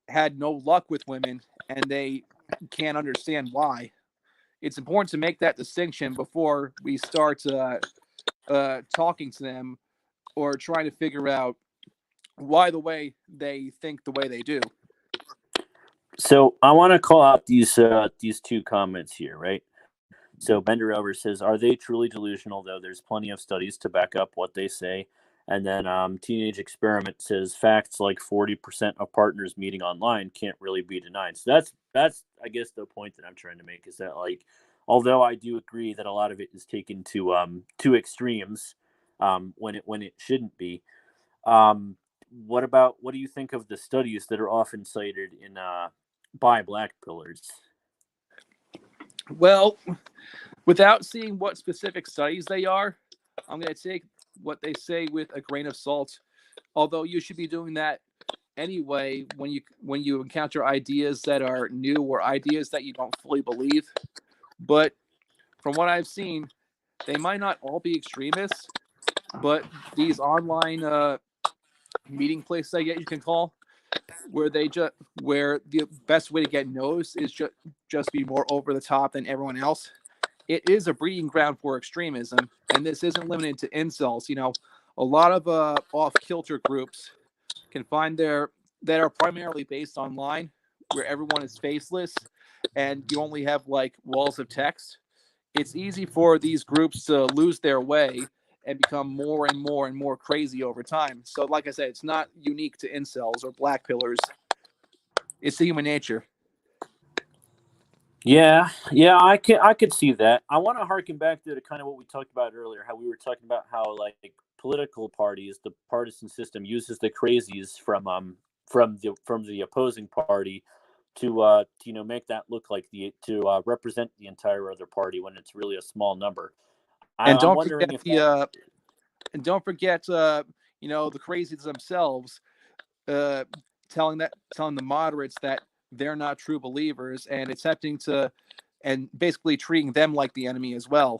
had no luck with women and they can't understand why. It's important to make that distinction before we start talking to them or trying to figure out why the way they think the way they do. So I want to call out these two comments here, right? So Bender over says, "Are they truly delusional? Though there's plenty of studies to back up what they say." And then Teenage Experiment says, "Facts like 40% of partners meeting online can't really be denied." So that's I guess the point that I'm trying to make is that, like, although I do agree that a lot of it is taken to extremes when it shouldn't be. What do you think of the studies that are often cited in by black pillars? Well, without seeing what specific studies they are, I'm going to take what they say with a grain of salt. Although you should be doing that anyway when you encounter ideas that are new or ideas that you don't fully believe. But from what I've seen, they might not all be extremists, but these online meeting places, I guess you can call, where they just where the best way to get noticed is just be more over the top than everyone else. It is a breeding ground for extremism, and this isn't limited to incels. You know, a lot of off kilter groups can find their that are primarily based online, where everyone is faceless, and you only have like walls of text. It's easy for these groups to lose their way and become more and more and more crazy over time. So, like I said, it's not unique to incels or black pillars. It's the human nature. Yeah, I could see that. I want to harken back to kind of what we talked about earlier, how we were talking about how, like, political parties, the partisan system uses the crazies from the opposing party to make that look like the to represent the entire other party when it's really a small number. And I'm don't forget wondering if the that. and don't forget you know, the crazies themselves uh, telling the moderates that they're not true believers and attempting to and basically treating them like the enemy as well.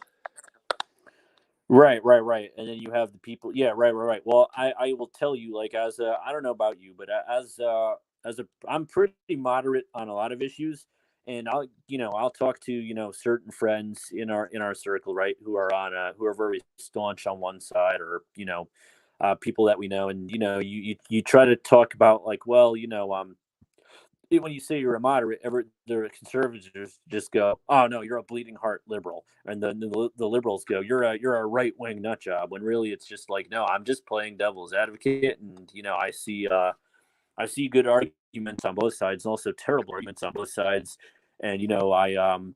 Right. And then you have the people. Yeah, right. Well, I will tell you, like, as I don't know about you, but as a I'm pretty moderate on a lot of issues, and I'll talk to certain friends in our circle, right, who are very staunch on one side, or people that we know, and you try to talk about, like, well, when you say you're a moderate, the conservatives just go, "Oh no, you're a bleeding heart liberal," and the liberals go, You're a right wing nut job." When really it's just like, no, I'm just playing devil's advocate, and I see good arguments on both sides, and also terrible arguments on both sides, and I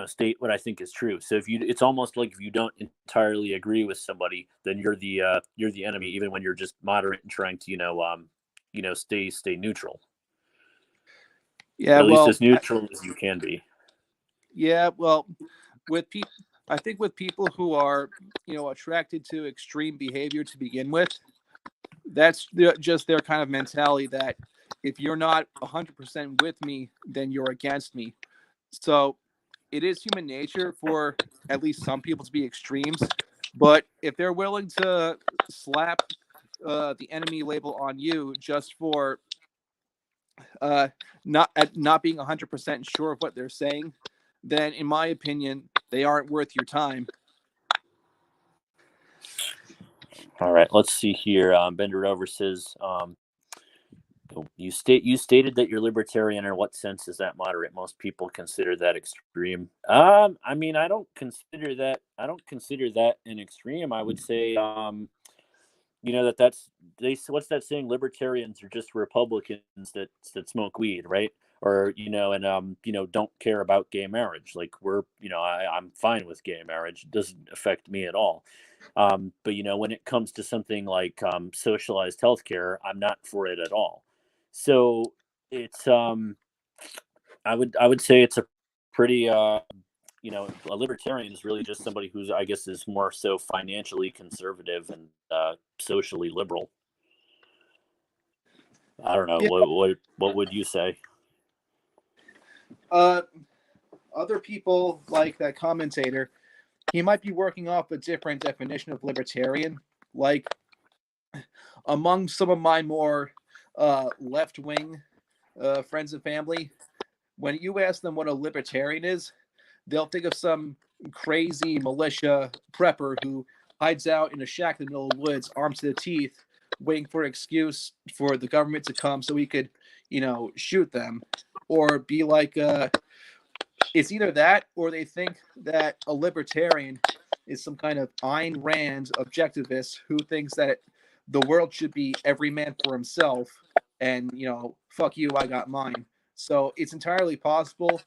state what I think is true. So it's almost like if you don't entirely agree with somebody, then you're the enemy, even when you're just moderate and trying to stay neutral, Yeah, at least well, as neutral as you can be. yeah, well, with people, I think with people who are, you know, attracted to extreme behavior to begin with, just their kind of mentality that if you're not 100% with me, then you're against me. So it is human nature for at least some people to be extremes, but if they're willing to slap the enemy label on you just for uh, not being 100% sure of what they're saying, then in my opinion, they aren't worth your time. All right, let's see here. Bender Over says, you stated that you're libertarian. In what sense is that moderate? Most people consider that extreme. I mean, I don't consider that an extreme. I would say, that's what's that saying? Libertarians are just Republicans that smoke weed, right? Or and don't care about gay marriage. Like, I'm fine with gay marriage. It doesn't affect me at all. But when it comes to something like socialized healthcare, I'm not for it at all. So it's I would say it's a pretty a libertarian is really just somebody who's, I guess, is more so financially conservative and socially liberal. I don't know. Yeah. What would you say? Uh, Other people like that commentator, he might be working off a different definition of libertarian. Like among some of my more left wing friends and family, when you ask them what a libertarian is, they'll think of some crazy militia prepper who hides out in a shack in the middle of the woods, armed to the teeth, waiting for an excuse for the government to come so he could, shoot them. Or be like, it's either that or they think that a libertarian is some kind of Ayn Rand objectivist who thinks that the world should be every man for himself and, fuck you, I got mine. So it's entirely possible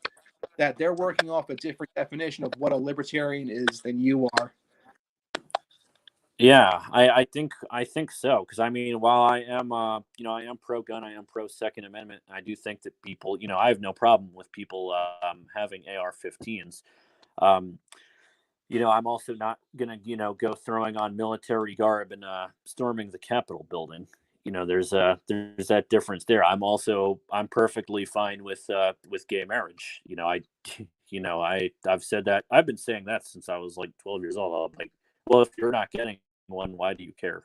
that they're working off a different definition of what a libertarian is than you are. Yeah, I think so. Because I mean, while I am I am pro gun, I am pro Second Amendment. I do think that people, I have no problem with people having AR-15s. Um, I'm also not gonna, go throwing on military garb and storming the Capitol building. There's that difference there. I'm perfectly fine with gay marriage. I've said that. I've been saying that since I was like 12 years old. I'm like, well, if you're not getting one, why do you care?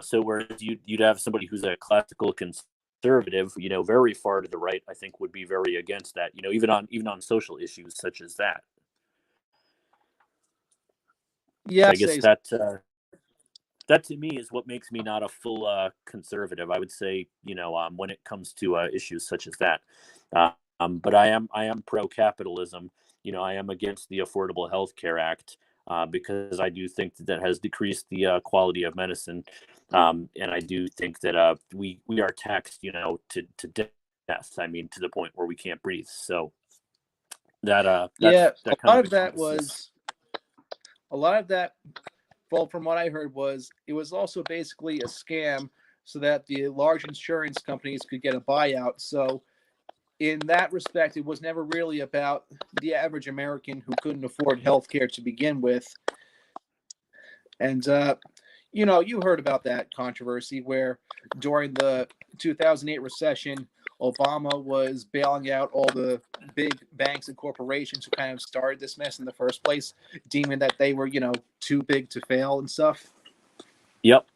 So whereas you'd have somebody who's a classical conservative, very far to the right, I think would be very against that. Even on social issues such as that. So Yeah, I guess say that to me is what makes me not a full conservative. I would say, when it comes to issues such as that. But I am pro capitalism. I am against the Affordable Health Care Act because I do think that has decreased the quality of medicine, and I do think that we are taxed, to death. I mean, to the point where we can't breathe. So yeah, that kind of encompasses. a lot of that, well, from what I heard, was it was also basically a scam so that the large insurance companies could get a buyout. So in that respect, it was never really about the average American who couldn't afford health care to begin with. And, you heard about that controversy where during the 2008 recession, Obama was bailing out all the big banks and corporations who kind of started this mess in the first place, deeming that they were, too big to fail and stuff. Yep.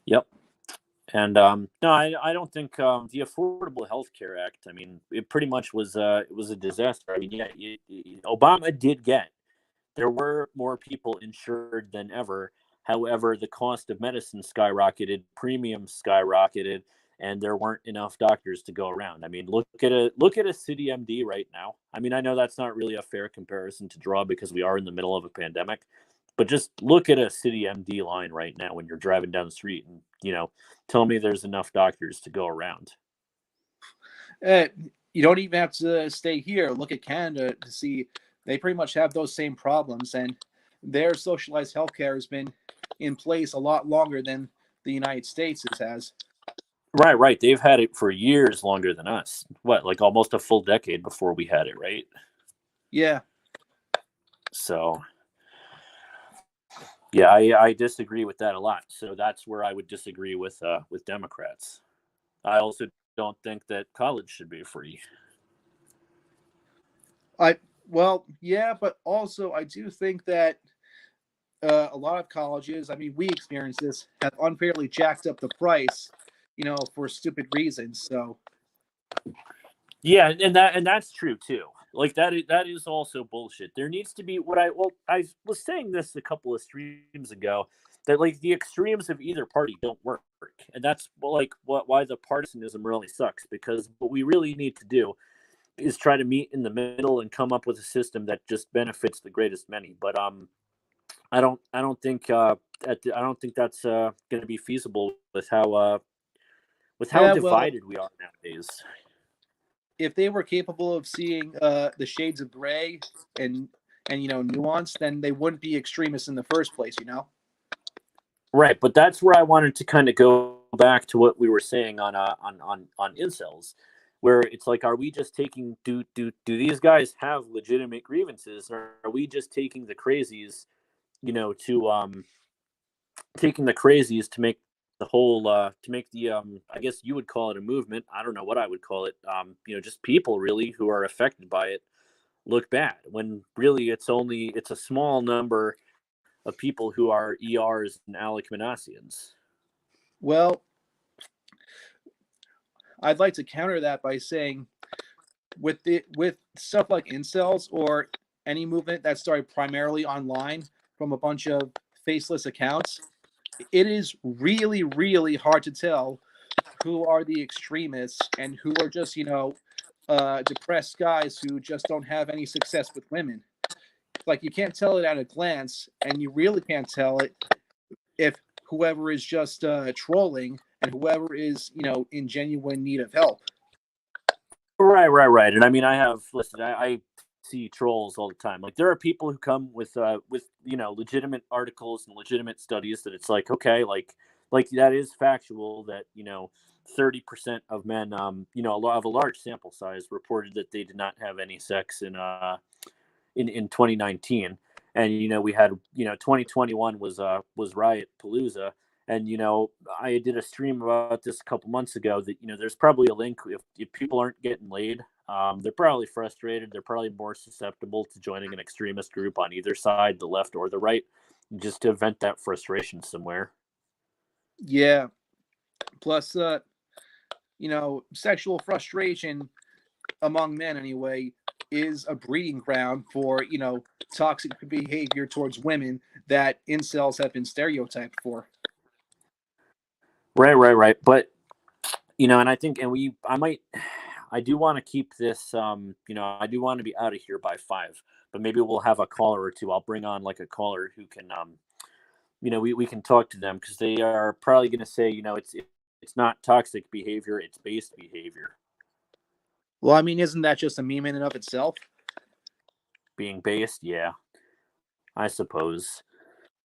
Yep. And no, I don't think the Affordable Health Care Act. I mean, it pretty much was a disaster. I mean, yeah, Obama did get. There were more people insured than ever. However, the cost of medicine skyrocketed, premiums skyrocketed, and there weren't enough doctors to go around. I mean, look at a city MD right now. I mean, I know that's not really a fair comparison to draw because we are in the middle of a pandemic, but just look at a city MD line right now when you're driving down the street and, tell me there's enough doctors to go around. Uh, you don't even have to stay here. Look at Canada to see they pretty much have those same problems, and their socialized healthcare has been in place a lot longer than the United States has. Right, right. They've had it for years longer than us. What, like almost a full decade before we had it, right? Yeah, So, yeah, I disagree with that a lot. So that's where I would disagree with Democrats. I also don't think that college should be free. I yeah, but also I do think that a lot of colleges, I mean, we experienced this, have unfairly jacked up the price, for stupid reasons. So Yeah, and that's true too. Like that is also bullshit. There needs to be I was saying this a couple of streams ago that like the extremes of either party don't work, and that's like why the partisanism really sucks because what we really need to do is try to meet in the middle and come up with a system that just benefits the greatest many. But I don't think I don't think that's going to be feasible with how yeah, well, divided we are nowadays. if they were capable of seeing the shades of gray and nuance, then they wouldn't be extremists in the first place. Right, but that's where I wanted to kind of go back to what we were saying on incels. where it's like, are we just taking do these guys have legitimate grievances, or are we just taking the crazies, to taking the crazies to make the whole to make the I guess you would call it a movement. I don't know what I would call it. Just people really who are affected by it look bad, when really it's a small number of people who are ERs and Alec Manassians. Well, I'd like to counter that by saying with stuff like incels or any movement that started primarily online from a bunch of faceless accounts, it is really, really hard to tell who are the extremists and who are just, depressed guys who just don't have any success with women. Like, you can't tell it at a glance, and you really can't tell it if whoever is just trolling and whoever is, in genuine need of help. Right. And I mean, I see trolls all the time. Like, there are people who come with legitimate articles and legitimate studies that it's like, okay, like that is factual that 30% of men, a lot of a large sample size, reported that they did not have any sex in 2019. And we had 2021 was riot palooza. And I did a stream about this a couple months ago that there's probably a link. If people aren't getting laid, they're probably frustrated, they're probably more susceptible to joining an extremist group on either side, the left or the right, just to vent that frustration somewhere. Yeah. Plus, sexual frustration among men anyway is a breeding ground for toxic behavior towards women that incels have been stereotyped for. Right. But and I think, I do want to keep this, I do want to be out of here by 5, but maybe we'll have a caller or two. I'll bring on like a caller who can, we can talk to them, because they are probably going to say, it's not toxic behavior, it's based behavior. Well, I mean, isn't that just a meme in and of itself? Being based, yeah, I suppose.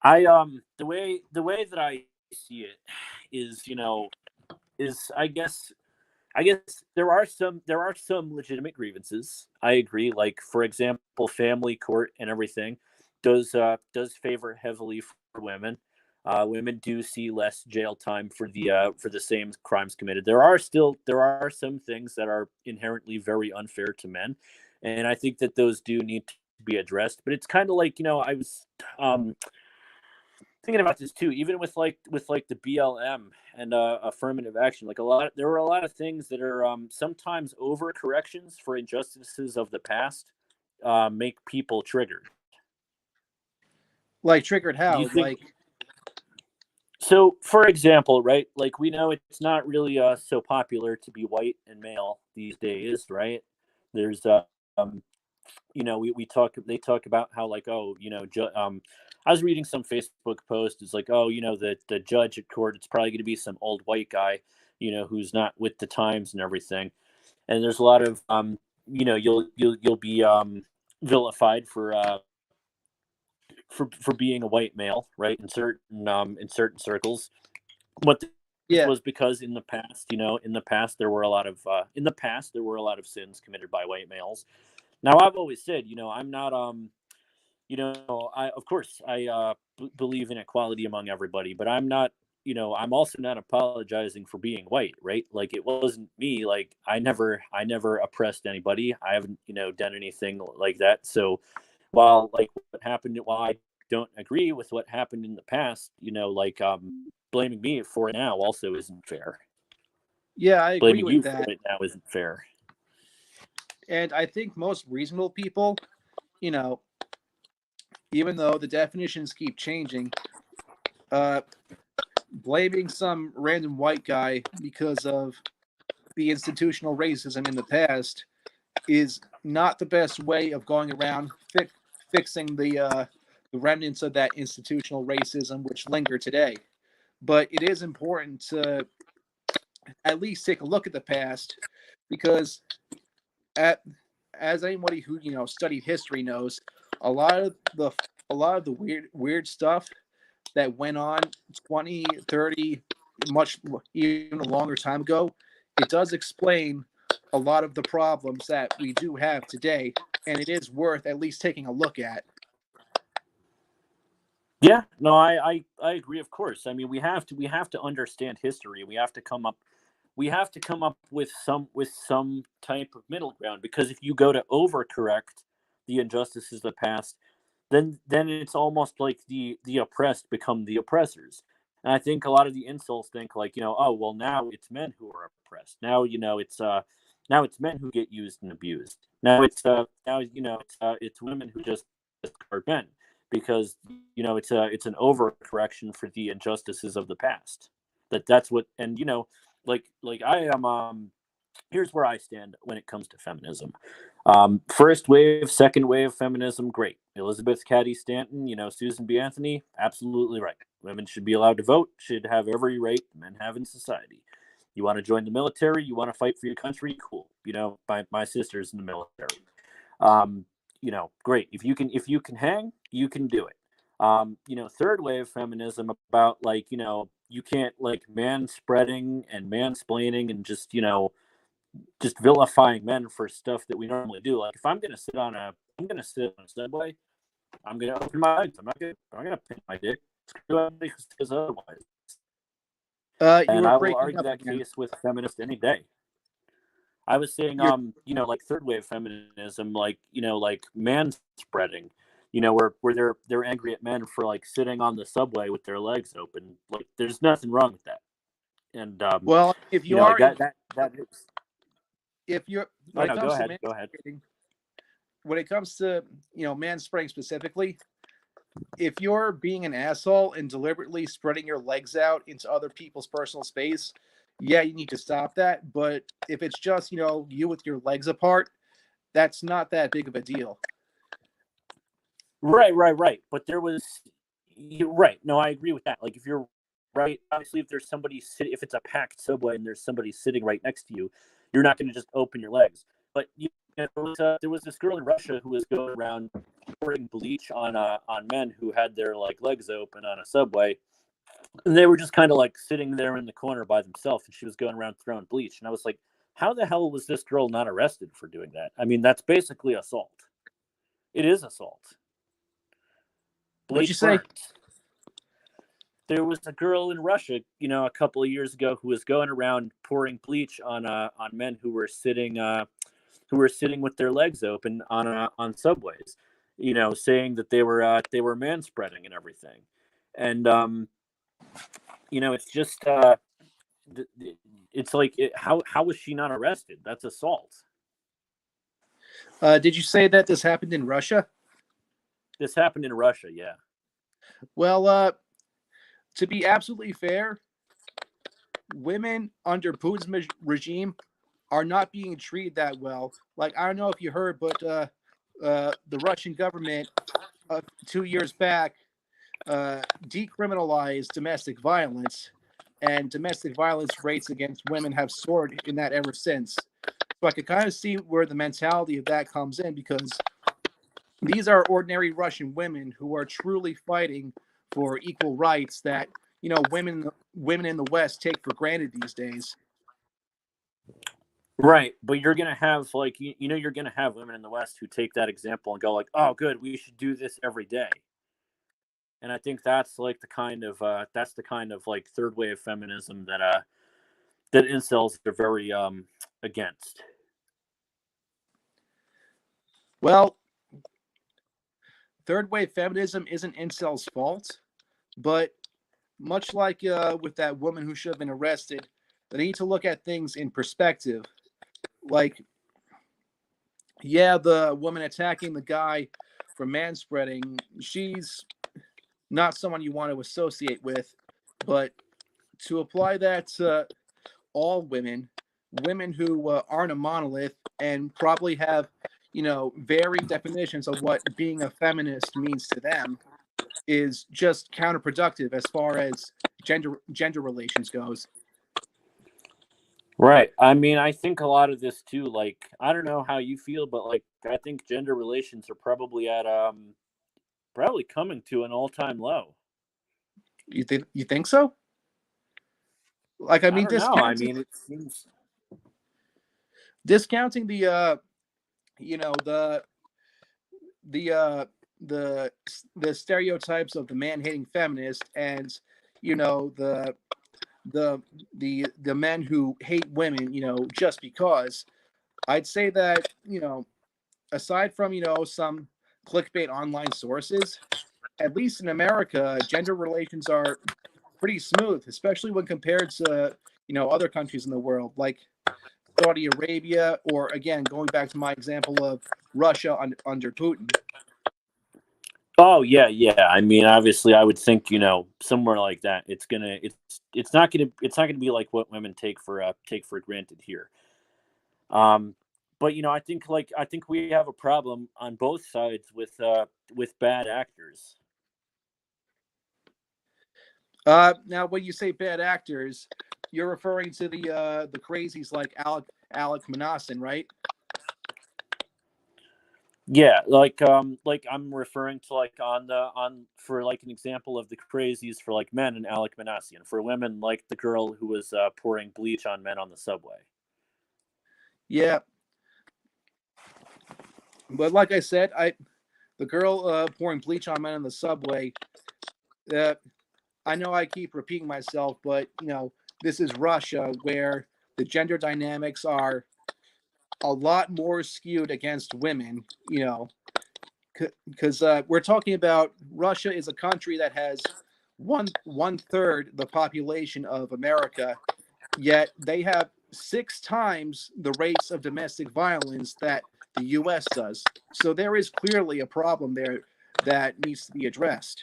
The way that I see it is, I guess there are some legitimate grievances. I agree. Like, for example, family court and everything does favor heavily for women. Women do see less jail time for the same crimes committed. There are some things that are inherently very unfair to men, and I think that those do need to be addressed. But it's kind of like, I was um, thinking about this too, even with the BLM and affirmative action. Like, there were a lot of things that are sometimes overcorrections for injustices of the past, make people triggered. Like triggered Do you how? think Like, so? For example, right? Like, we know it's not really so popular to be white and male these days, right? There's um, we talk they talk about how, like, oh, I was reading some Facebook post. It's like, oh, the judge at court, it's probably going to be some old white guy, who's not with the times and everything. And there's a lot of you'll be vilified for being a white male, right, in certain circles. But this yeah, was because in the past there were a lot of sins committed by white males. Now, I've always said, I'm not I of course I believe in equality among everybody, but I'm also not apologizing for being white, right? Like, it wasn't me. Like, I never oppressed anybody. I haven't done anything like that. So while I don't agree with what happened in the past, like, blaming me for it now also isn't fair. yeah, I agree Blaming with you for that. it now isn't fair. And I think most reasonable people, you know, even though the definitions keep changing, uh, blaming some random white guy because of the institutional racism in the past is not the best way of going around fixing the remnants of that institutional racism which linger today. But it is important to at least take a look at the past because, at, as anybody who studied history knows, a lot of the weird stuff that went on 20, 30, much even a longer time ago, it does explain a lot of the problems that we do have today, and it is worth at least taking a look at. Yeah, no, I agree. Of course, I mean we have to understand history. We have to come up with some type of middle ground, because if you go to overcorrect the injustices of the past, then it's almost like the oppressed become the oppressors. And I think a lot of the insults think, like, oh well, now it's men who are oppressed. Now it's men who get used and abused. Now it's women who just discard men, because it's an overcorrection for the injustices of the past. That's what. And like I am here's where I stand when it comes to feminism. First wave, second wave feminism, great. Elizabeth Cady Stanton, Susan B. Anthony, absolutely right. Women should be allowed to vote, should have every right men have in society. You want to join the military, you want to fight for your country, cool. My sister's in the military. Um, Great. If you can hang, you can do it. Third wave feminism about, like, you can't, like, man spreading and mansplaining and just vilifying men for stuff that we normally do. Like, if I'm gonna sit on a subway, I'm gonna open my legs. I'm gonna pin my dick. Screw anybody who says otherwise. You And were I will breaking argue up that again. case with a feminist any day. I was saying, You're like third wave feminism, like man spreading, where they're angry at men for, like, sitting on the subway with their legs open. Like, there's nothing wrong with that. And well, if you like are, that is. if you're, Oh when it no, go comes to ahead, go ahead. manspreading, when it comes to manspreading specifically, if you're being an asshole and deliberately spreading your legs out into other people's personal space, yeah, you need to stop that. But if it's just you with your legs apart, that's not that big of a deal. Right, right, right. But you're right. No, I agree with that. Like, if you're right, obviously, if it's a packed subway and there's somebody sitting right next to you, you're not going to just open your legs. But there was this girl in Russia who was going around pouring bleach on men who had their, like, legs open on a subway, and they were just kind of, like, sitting there in the corner by themselves, and she was going around throwing bleach, and I was like, how the hell was this girl not arrested for doing that? I mean, that's basically assault. It is assault. What'd you Bleach say? burns. There was a girl in Russia, a couple of years ago, who was going around pouring bleach on men who were sitting with their legs open on subways, saying that they were man spreading and everything. And it's just it's like, how was she not arrested? That's assault. Did you say that this happened in Russia? This happened in Russia, yeah. Well, to be absolutely fair, women under Putin's regime are not being treated that well. Like, I don't know if you heard, but the Russian government 2 years back decriminalized domestic violence, and domestic violence rates against women have soared in that ever since. So I could kind of see where the mentality of that comes in, because these are ordinary Russian women who are truly fighting for equal rights that women in the West take for granted these days. Right, but you're gonna have, like, you're gonna have women in the West who take that example and go, like, "Oh, good, we should do this every day." And I think that's the kind of like third wave feminism that incels are very against. Well, third wave feminism isn't incels' fault, but much like with that woman who should have been arrested, they need to look at things in perspective. Like, yeah, the woman attacking the guy for manspreading, she's not someone you want to associate with. But to apply that to all women, women who aren't a monolith and probably have, varying definitions of what being a feminist means to them, is just counterproductive as far as gender relations goes. Right. I mean, I think a lot of this too, like, I don't know how you feel, but, like, I think gender relations are probably coming to an all-time low. You think so? Like, I I mean, don't know. I mean, it seems. discounting you know the uh the stereotypes of the man-hating feminist, and you know the the men who hate women, just because. I'd say that, aside from, some clickbait online sources, at least in America, gender relations are pretty smooth, especially when compared to, other countries in the world, like Saudi Arabia, or again, going back to my example of Russia under Putin. Oh yeah, yeah. I mean, obviously, I would think somewhere like that, it's not gonna be like what women take for granted here. Um, but I think we have a problem on both sides with bad actors. Now, when you say bad actors, you're referring to the crazies like Alec Manasseh, right? Yeah, like I'm referring to like on for like an example of the crazies for like men and Alec Manasseh, and for women like the girl who was pouring bleach on men on the subway. Yeah, but like I said, the girl pouring bleach on men in the subway. Uh, I know I keep repeating myself, but this is Russia, where the gender dynamics are a lot more skewed against women. Because we're talking about Russia is a country that has one third the population of America, yet they have 6 times the rates of domestic violence that the U.S. does. So there is clearly a problem there that needs to be addressed.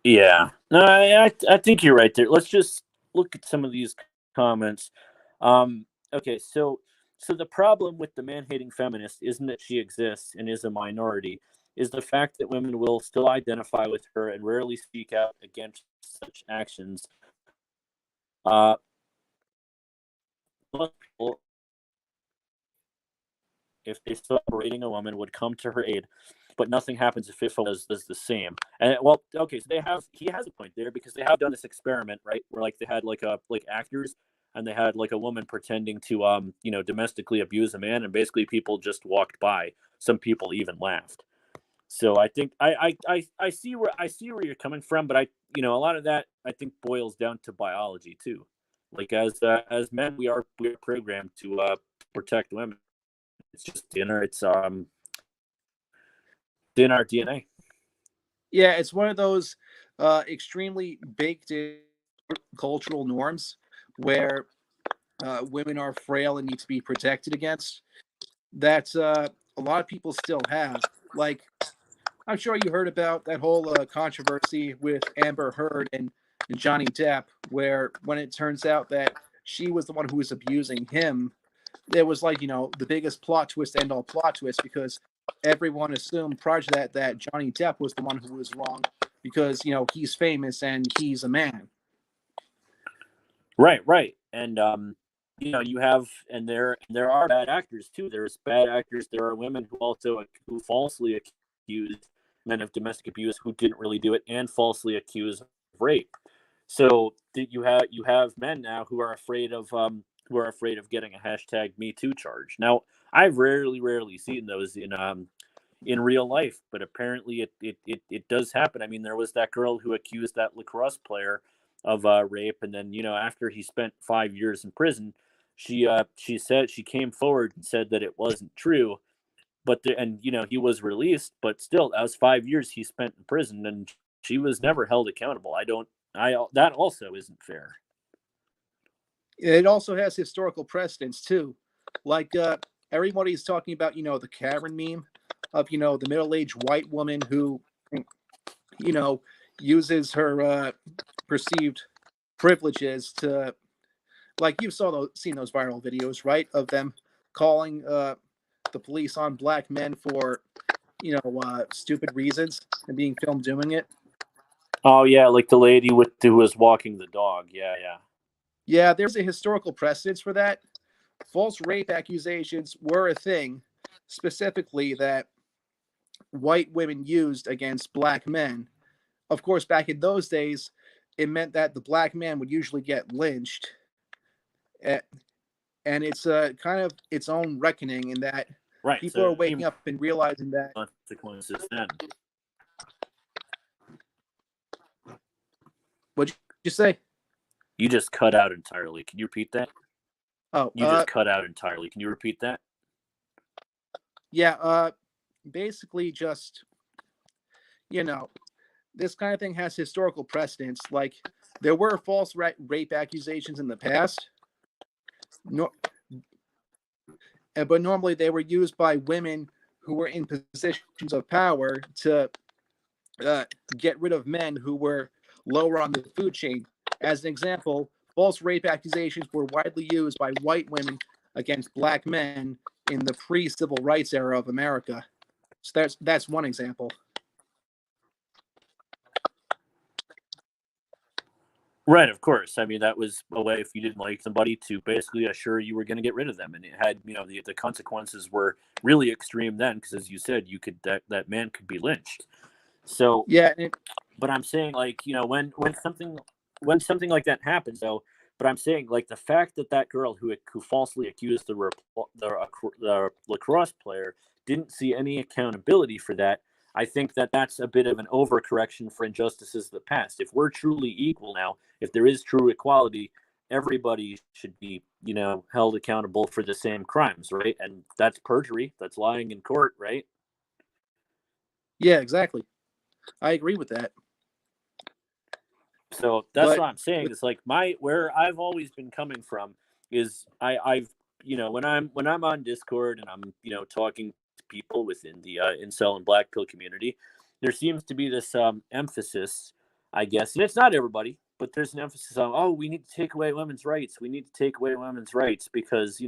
Yeah, no, I think you're right there. Let's just look at some of these comments. Okay, so the problem with the man hating feminist isn't that she exists and is a minority, is the fact that women will still identify with her and rarely speak out against such actions. Uh, Most people, if they saw berating a woman, would come to her aid, but nothing happens if it does the same. And well, okay, so he has a point there because they have done this experiment, right, where like they had like actors, and they had like a woman pretending to domestically abuse a man, and basically people just walked by. Some people even laughed. So I think I see where you're coming from, but a lot of that I think boils down to biology too. Like as men, we are programmed to protect women. It's just in our DNA. Yeah, it's one of those extremely baked in cultural norms where women are frail and need to be protected against. That a lot of people still have. Like, I'm sure you heard about that whole controversy with Amber Heard and Johnny Depp, where when it turns out that she was the one who was abusing him, there was like, the biggest plot twist and all plot twist, because everyone assumed prior to that Johnny Depp was the one who was wrong because, he's famous and he's a man. Right, right. And you have there are bad actors too. There's bad actors. There are women who also who falsely accuse men of domestic abuse who didn't really do it, and falsely accuse of rape. So you have men now who are afraid of getting a hashtag Me Too charge. Now I've rarely seen those in real life, but apparently it does happen. I mean, there was that girl who accused that lacrosse player of rape, and then after he spent 5 years in prison, she said she came forward and said that it wasn't true, but he was released, but still that was 5 years he spent in prison, and she was never held accountable. I don't I That also isn't fair. It also has historical precedents too. Like everybody's talking about, the Karen meme of, the middle-aged white woman who, you know, uses her perceived privileges to, like, you seen those viral videos, right? Of them calling the police on black men for, stupid reasons and being filmed doing it. Oh yeah, like the lady with who was walking the dog. Yeah, yeah. Yeah, there's a historical precedence for that. False rape accusations were a thing, specifically that white women used against black men. Of course, back in those days, it meant that the black man would usually get lynched. Eh, and it's kind of its own reckoning in that Right. people are So waking up and realizing that. consequences then. What'd you say? You just cut out entirely. Can you repeat that? Oh, You just cut out entirely. Can you repeat that? yeah. Basically, just you know, this kind of thing has historical precedence. Like there were false rape accusations in the past, no, but normally they were used by women who were in positions of power to get rid of men who were lower on the food chain. As an example, false rape accusations were widely used by white women against black men in the pre-civil rights era of America. So that's one example. Right, of course. I mean, that was a way if you didn't like somebody to basically assure you were going to get rid of them, and it had, the consequences were really extreme then, because as you said, you could that man could be lynched. So, Yeah, but I'm saying like when something like that happens, though. But I'm saying like the fact that that girl who falsely accused the lacrosse player didn't see any accountability for that. I think that that's a bit of an overcorrection for injustices of the past. If we're truly equal now, if there is true equality, everybody should be, held accountable for the same crimes, right? And that's perjury, that's lying in court, right? yeah, exactly. I agree with that. So that's But what I'm saying. It's like where I've always been coming from is I've when I'm on Discord and I'm talking to people within the incel and black pill community, there seems to be this emphasis, I guess, and it's not everybody, but there's an emphasis on, oh, we need to take away women's rights. We need to take away women's rights because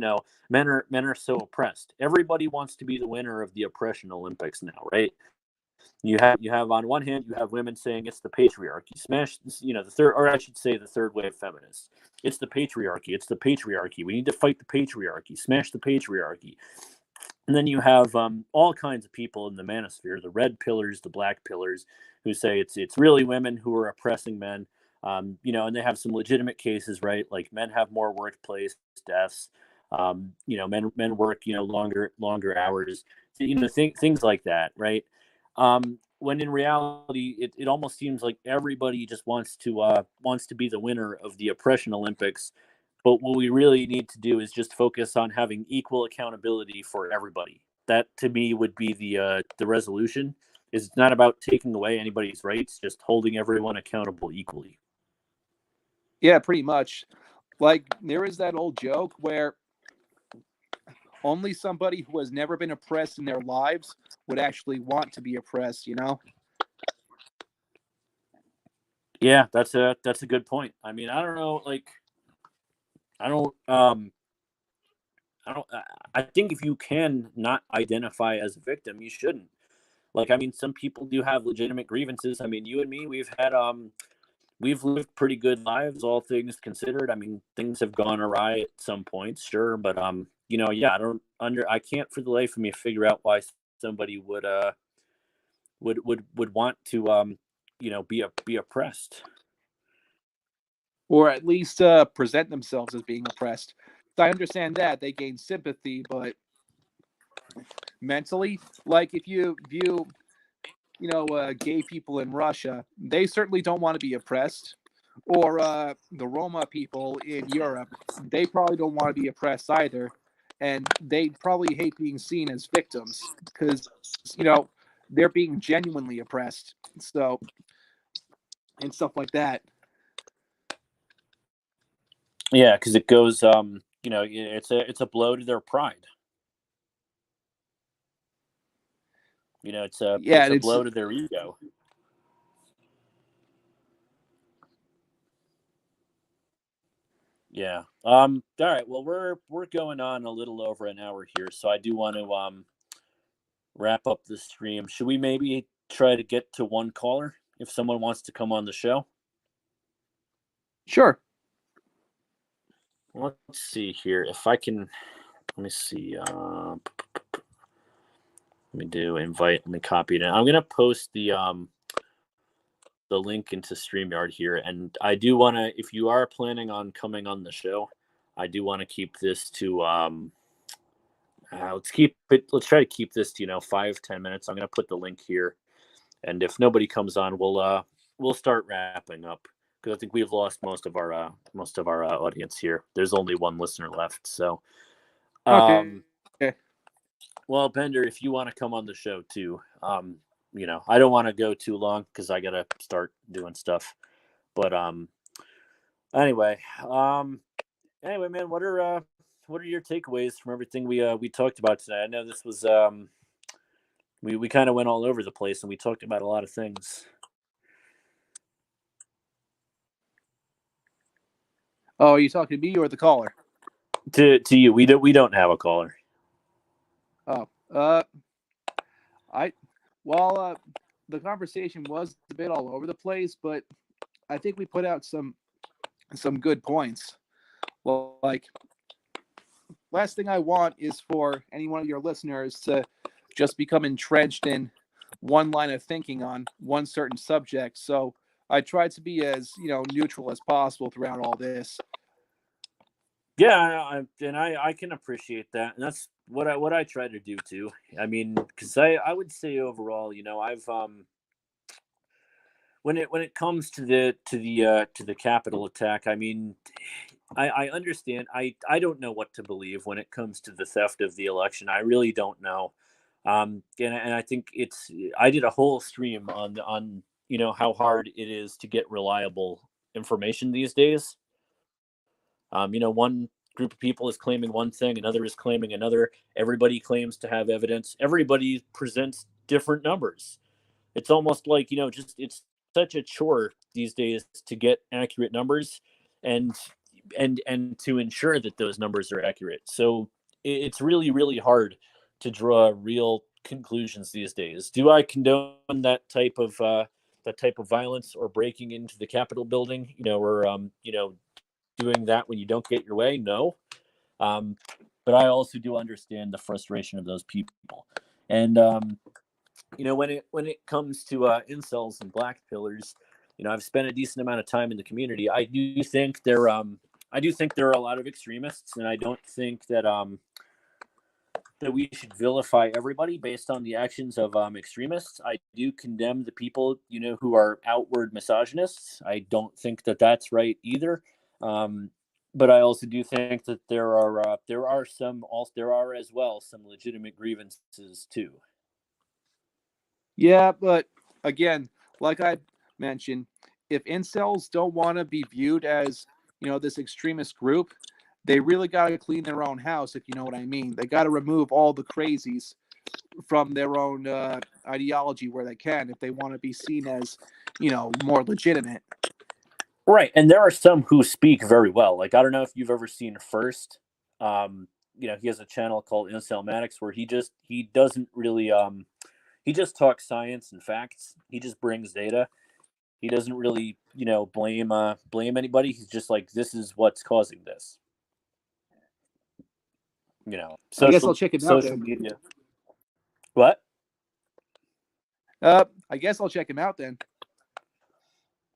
men are so oppressed. Everybody wants to be the winner of the oppression Olympics now, right? You have on one hand, you have women saying it's the patriarchy, smash the third, or I should say the third wave feminists. It's the patriarchy. It's the patriarchy. We need to fight the patriarchy, smash the patriarchy. And then you have all kinds of people in the manosphere, the red pillars, the black pillars, who say it's really women who are oppressing men. And they have some legitimate cases, right? Like men have more workplace deaths. Men work longer hours. Things like that, right? When in reality, it almost seems like everybody just wants to be the winner of the oppression Olympics. But what we really need to do is just focus on having equal accountability for everybody. That to me would be the resolution. Is It's not about taking away anybody's rights, just holding everyone accountable equally. yeah, pretty much. Like there is that old joke where only somebody who has never been oppressed in their lives would actually want to be oppressed, you know? Yeah, that's a good point. I mean, I don't know, like I don't I don't I think if you can not identify as a victim, you shouldn't. Like, I mean, some people do have legitimate grievances. I mean, you and me, we've lived pretty good lives, all things considered. I mean, things have gone awry at some points, sure, but yeah, I can't for the life of me figure out why somebody would want to be oppressed. Or at least present themselves as being oppressed. So I understand that they gain sympathy, but mentally, like if you view, gay people in Russia, they certainly don't want to be oppressed. Or the Roma people in Europe, they probably don't want to be oppressed either, and they probably hate being seen as victims because you know they're being genuinely oppressed. So and stuff like that. Yeah, because it goes, it's a blow to their pride. It's a Yeah, it's and a it's blow to their ego. Yeah. All right. Well, we're going on a little over an hour here, so I do want to wrap up the stream. Should we maybe try to get to one caller if someone wants to come on the show? sure. Let's see here if I can. Let me see. Let me do invite. Let me copy it. I'm gonna post the link into StreamYard here, and I do want to. If you are planning on coming on the show, I do want to keep this to let's try to keep this to 5-10 minutes. I'm going to put the link here, and if nobody comes on, we'll start wrapping up, because I think we've lost most of our audience here. There's only one listener left. So Okay. well, Bender, if you want to come on the show too, I don't want to go too long because I gotta start doing stuff. But anyway, man, what are your takeaways from everything we talked about today? I know this was we kind of went all over the place and we talked about a lot of things. Oh, are you talking to me or the caller? To you, we don't have a caller. Oh, I, well, the conversation was a bit all over the place, but I think we put out some good points. Well, like, last thing I want is for any one of your listeners to just become entrenched in one line of thinking on one certain subject. So I tried to be as neutral as possible throughout all this. Yeah, I can appreciate that, and that's what I try to do too. I mean, because I would say overall, I've when it comes to the Capitol attack, I mean, I understand. I don't know what to believe when it comes to the theft of the election. I really don't know. And I think I did a whole stream on how hard it is to get reliable information these days. One group of people is claiming one thing, another is claiming another. Everybody claims to have evidence. Everybody presents different numbers. It's almost like, just it's such a chore these days to get accurate numbers, and and to ensure that those numbers are accurate. So it's really, really hard to draw real conclusions these days. Do I condone that type of violence, or breaking into the Capitol building, or doing that when you don't get your way? No. Um, but I also do understand the frustration of those people. And when it comes to incels and black pillars, I've spent a decent amount of time in the community. I do think there are a lot of extremists, and I don't think that we should vilify everybody based on the actions of extremists. I do condemn the people, who are outward misogynists. I don't think that that's right either. Um, but I also do think that there are as well some legitimate grievances too. Yeah, but again, like I mentioned, if incels don't want to be viewed as, this extremist group, they really got to clean their own house, if you know what I mean. They got to remove all the crazies from their own ideology where they can, if they want to be seen as, more legitimate. Right, and there are some who speak very well. Like, I don't know if you've ever seen First. He has a channel called Incelmatics where he doesn't really he just talks science and facts. He just brings data. He doesn't really, blame anybody. He's just like, this is what's causing this. I guess I'll Social check him out social then. media. What? I guess I'll check him out then.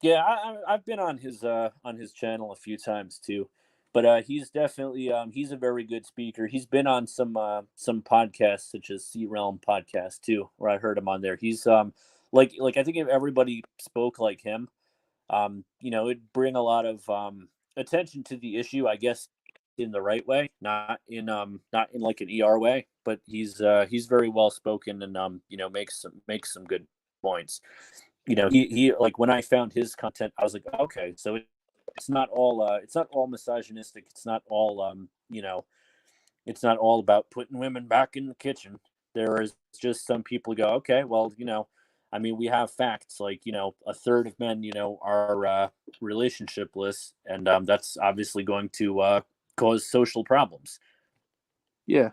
Yeah, I've been on his channel a few times too, but he's definitely he's a very good speaker. He's been on some podcasts such as Sea Realm podcast too, where I heard him on there. He's like I think if everybody spoke like him, it'd bring a lot of attention to the issue, I guess, in the right way, not in like an ER way, but he's very well spoken, and makes some good points. He like, when I found his content, I was like, okay, so it's not all misogynistic. It's not all it's not all about putting women back in the kitchen. There is just some people who go, okay, well, I mean, we have facts like, a third of men, are relationshipless, and that's obviously going to cause social problems. Yeah.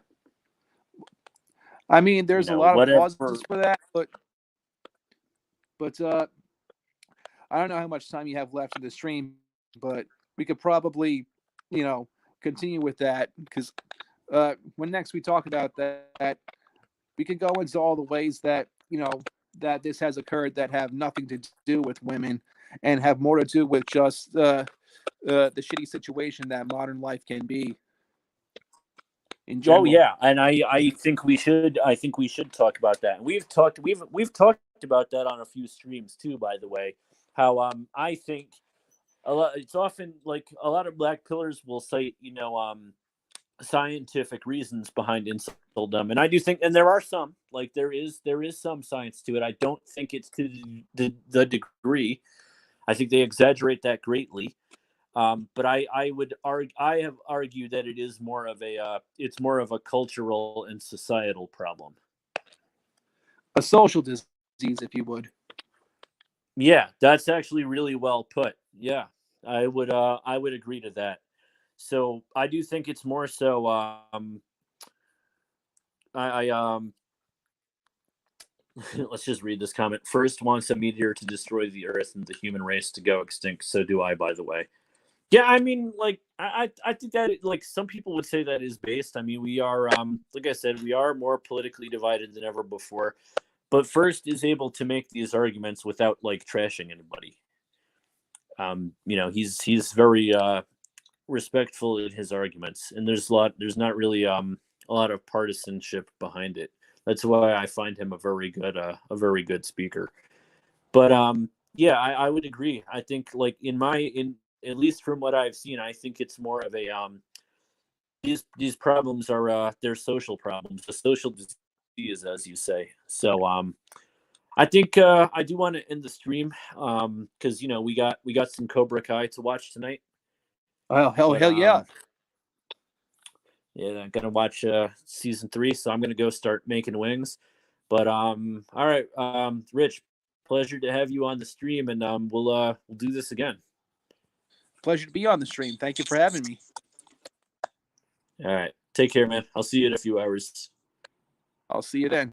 I mean, there's a lot of Whatever. causes for that, but I don't know how much time you have left in the stream, but we could probably, continue with that, because when next we talk about that, we could go into all the ways that that this has occurred that have nothing to do with women and have more to do with just the shitty situation that modern life can be in Oh general. yeah, and I think we should talk about that. And we've talked about that on a few streams too, by the way. How I think it's often like a lot of black pillars will cite, scientific reasons behind insultdom, and I do think, and there are some, like there is some science to it. I don't think it's to the degree. I think they exaggerate that greatly. But I have argued that it is more of it's more of a cultural and societal problem. A social disease, if you would. Yeah, that's actually really well put. Yeah, I would agree to that. So I do think it's more so. I Let's just read this comment. First wants a meteor to destroy the Earth and the human race to go extinct. So do I, by the way. Yeah, I mean, like, I think that, like, some people would say that is based. I mean, we are, like I said, we are more politically divided than ever before. But First is able to make these arguments without, like, trashing anybody. He's very respectful in his arguments, and there's not really a lot of partisanship behind it. That's why I find him a very good speaker. But yeah, I would agree. I think, like, in at least from what I've seen, I think it's more of a these problems are they're social problems, a social disease, as you say. So I think I do want to end the stream because we got some Cobra Kai to watch tonight. Oh hell, But hell yeah! Yeah, I'm gonna watch season 3, so I'm gonna go start making wings. But all right, Rich, pleasure to have you on the stream, and we'll do this again. Pleasure to be on the stream. Thank you for having me. All right, take care, man. I'll see you in a few hours. I'll see you then.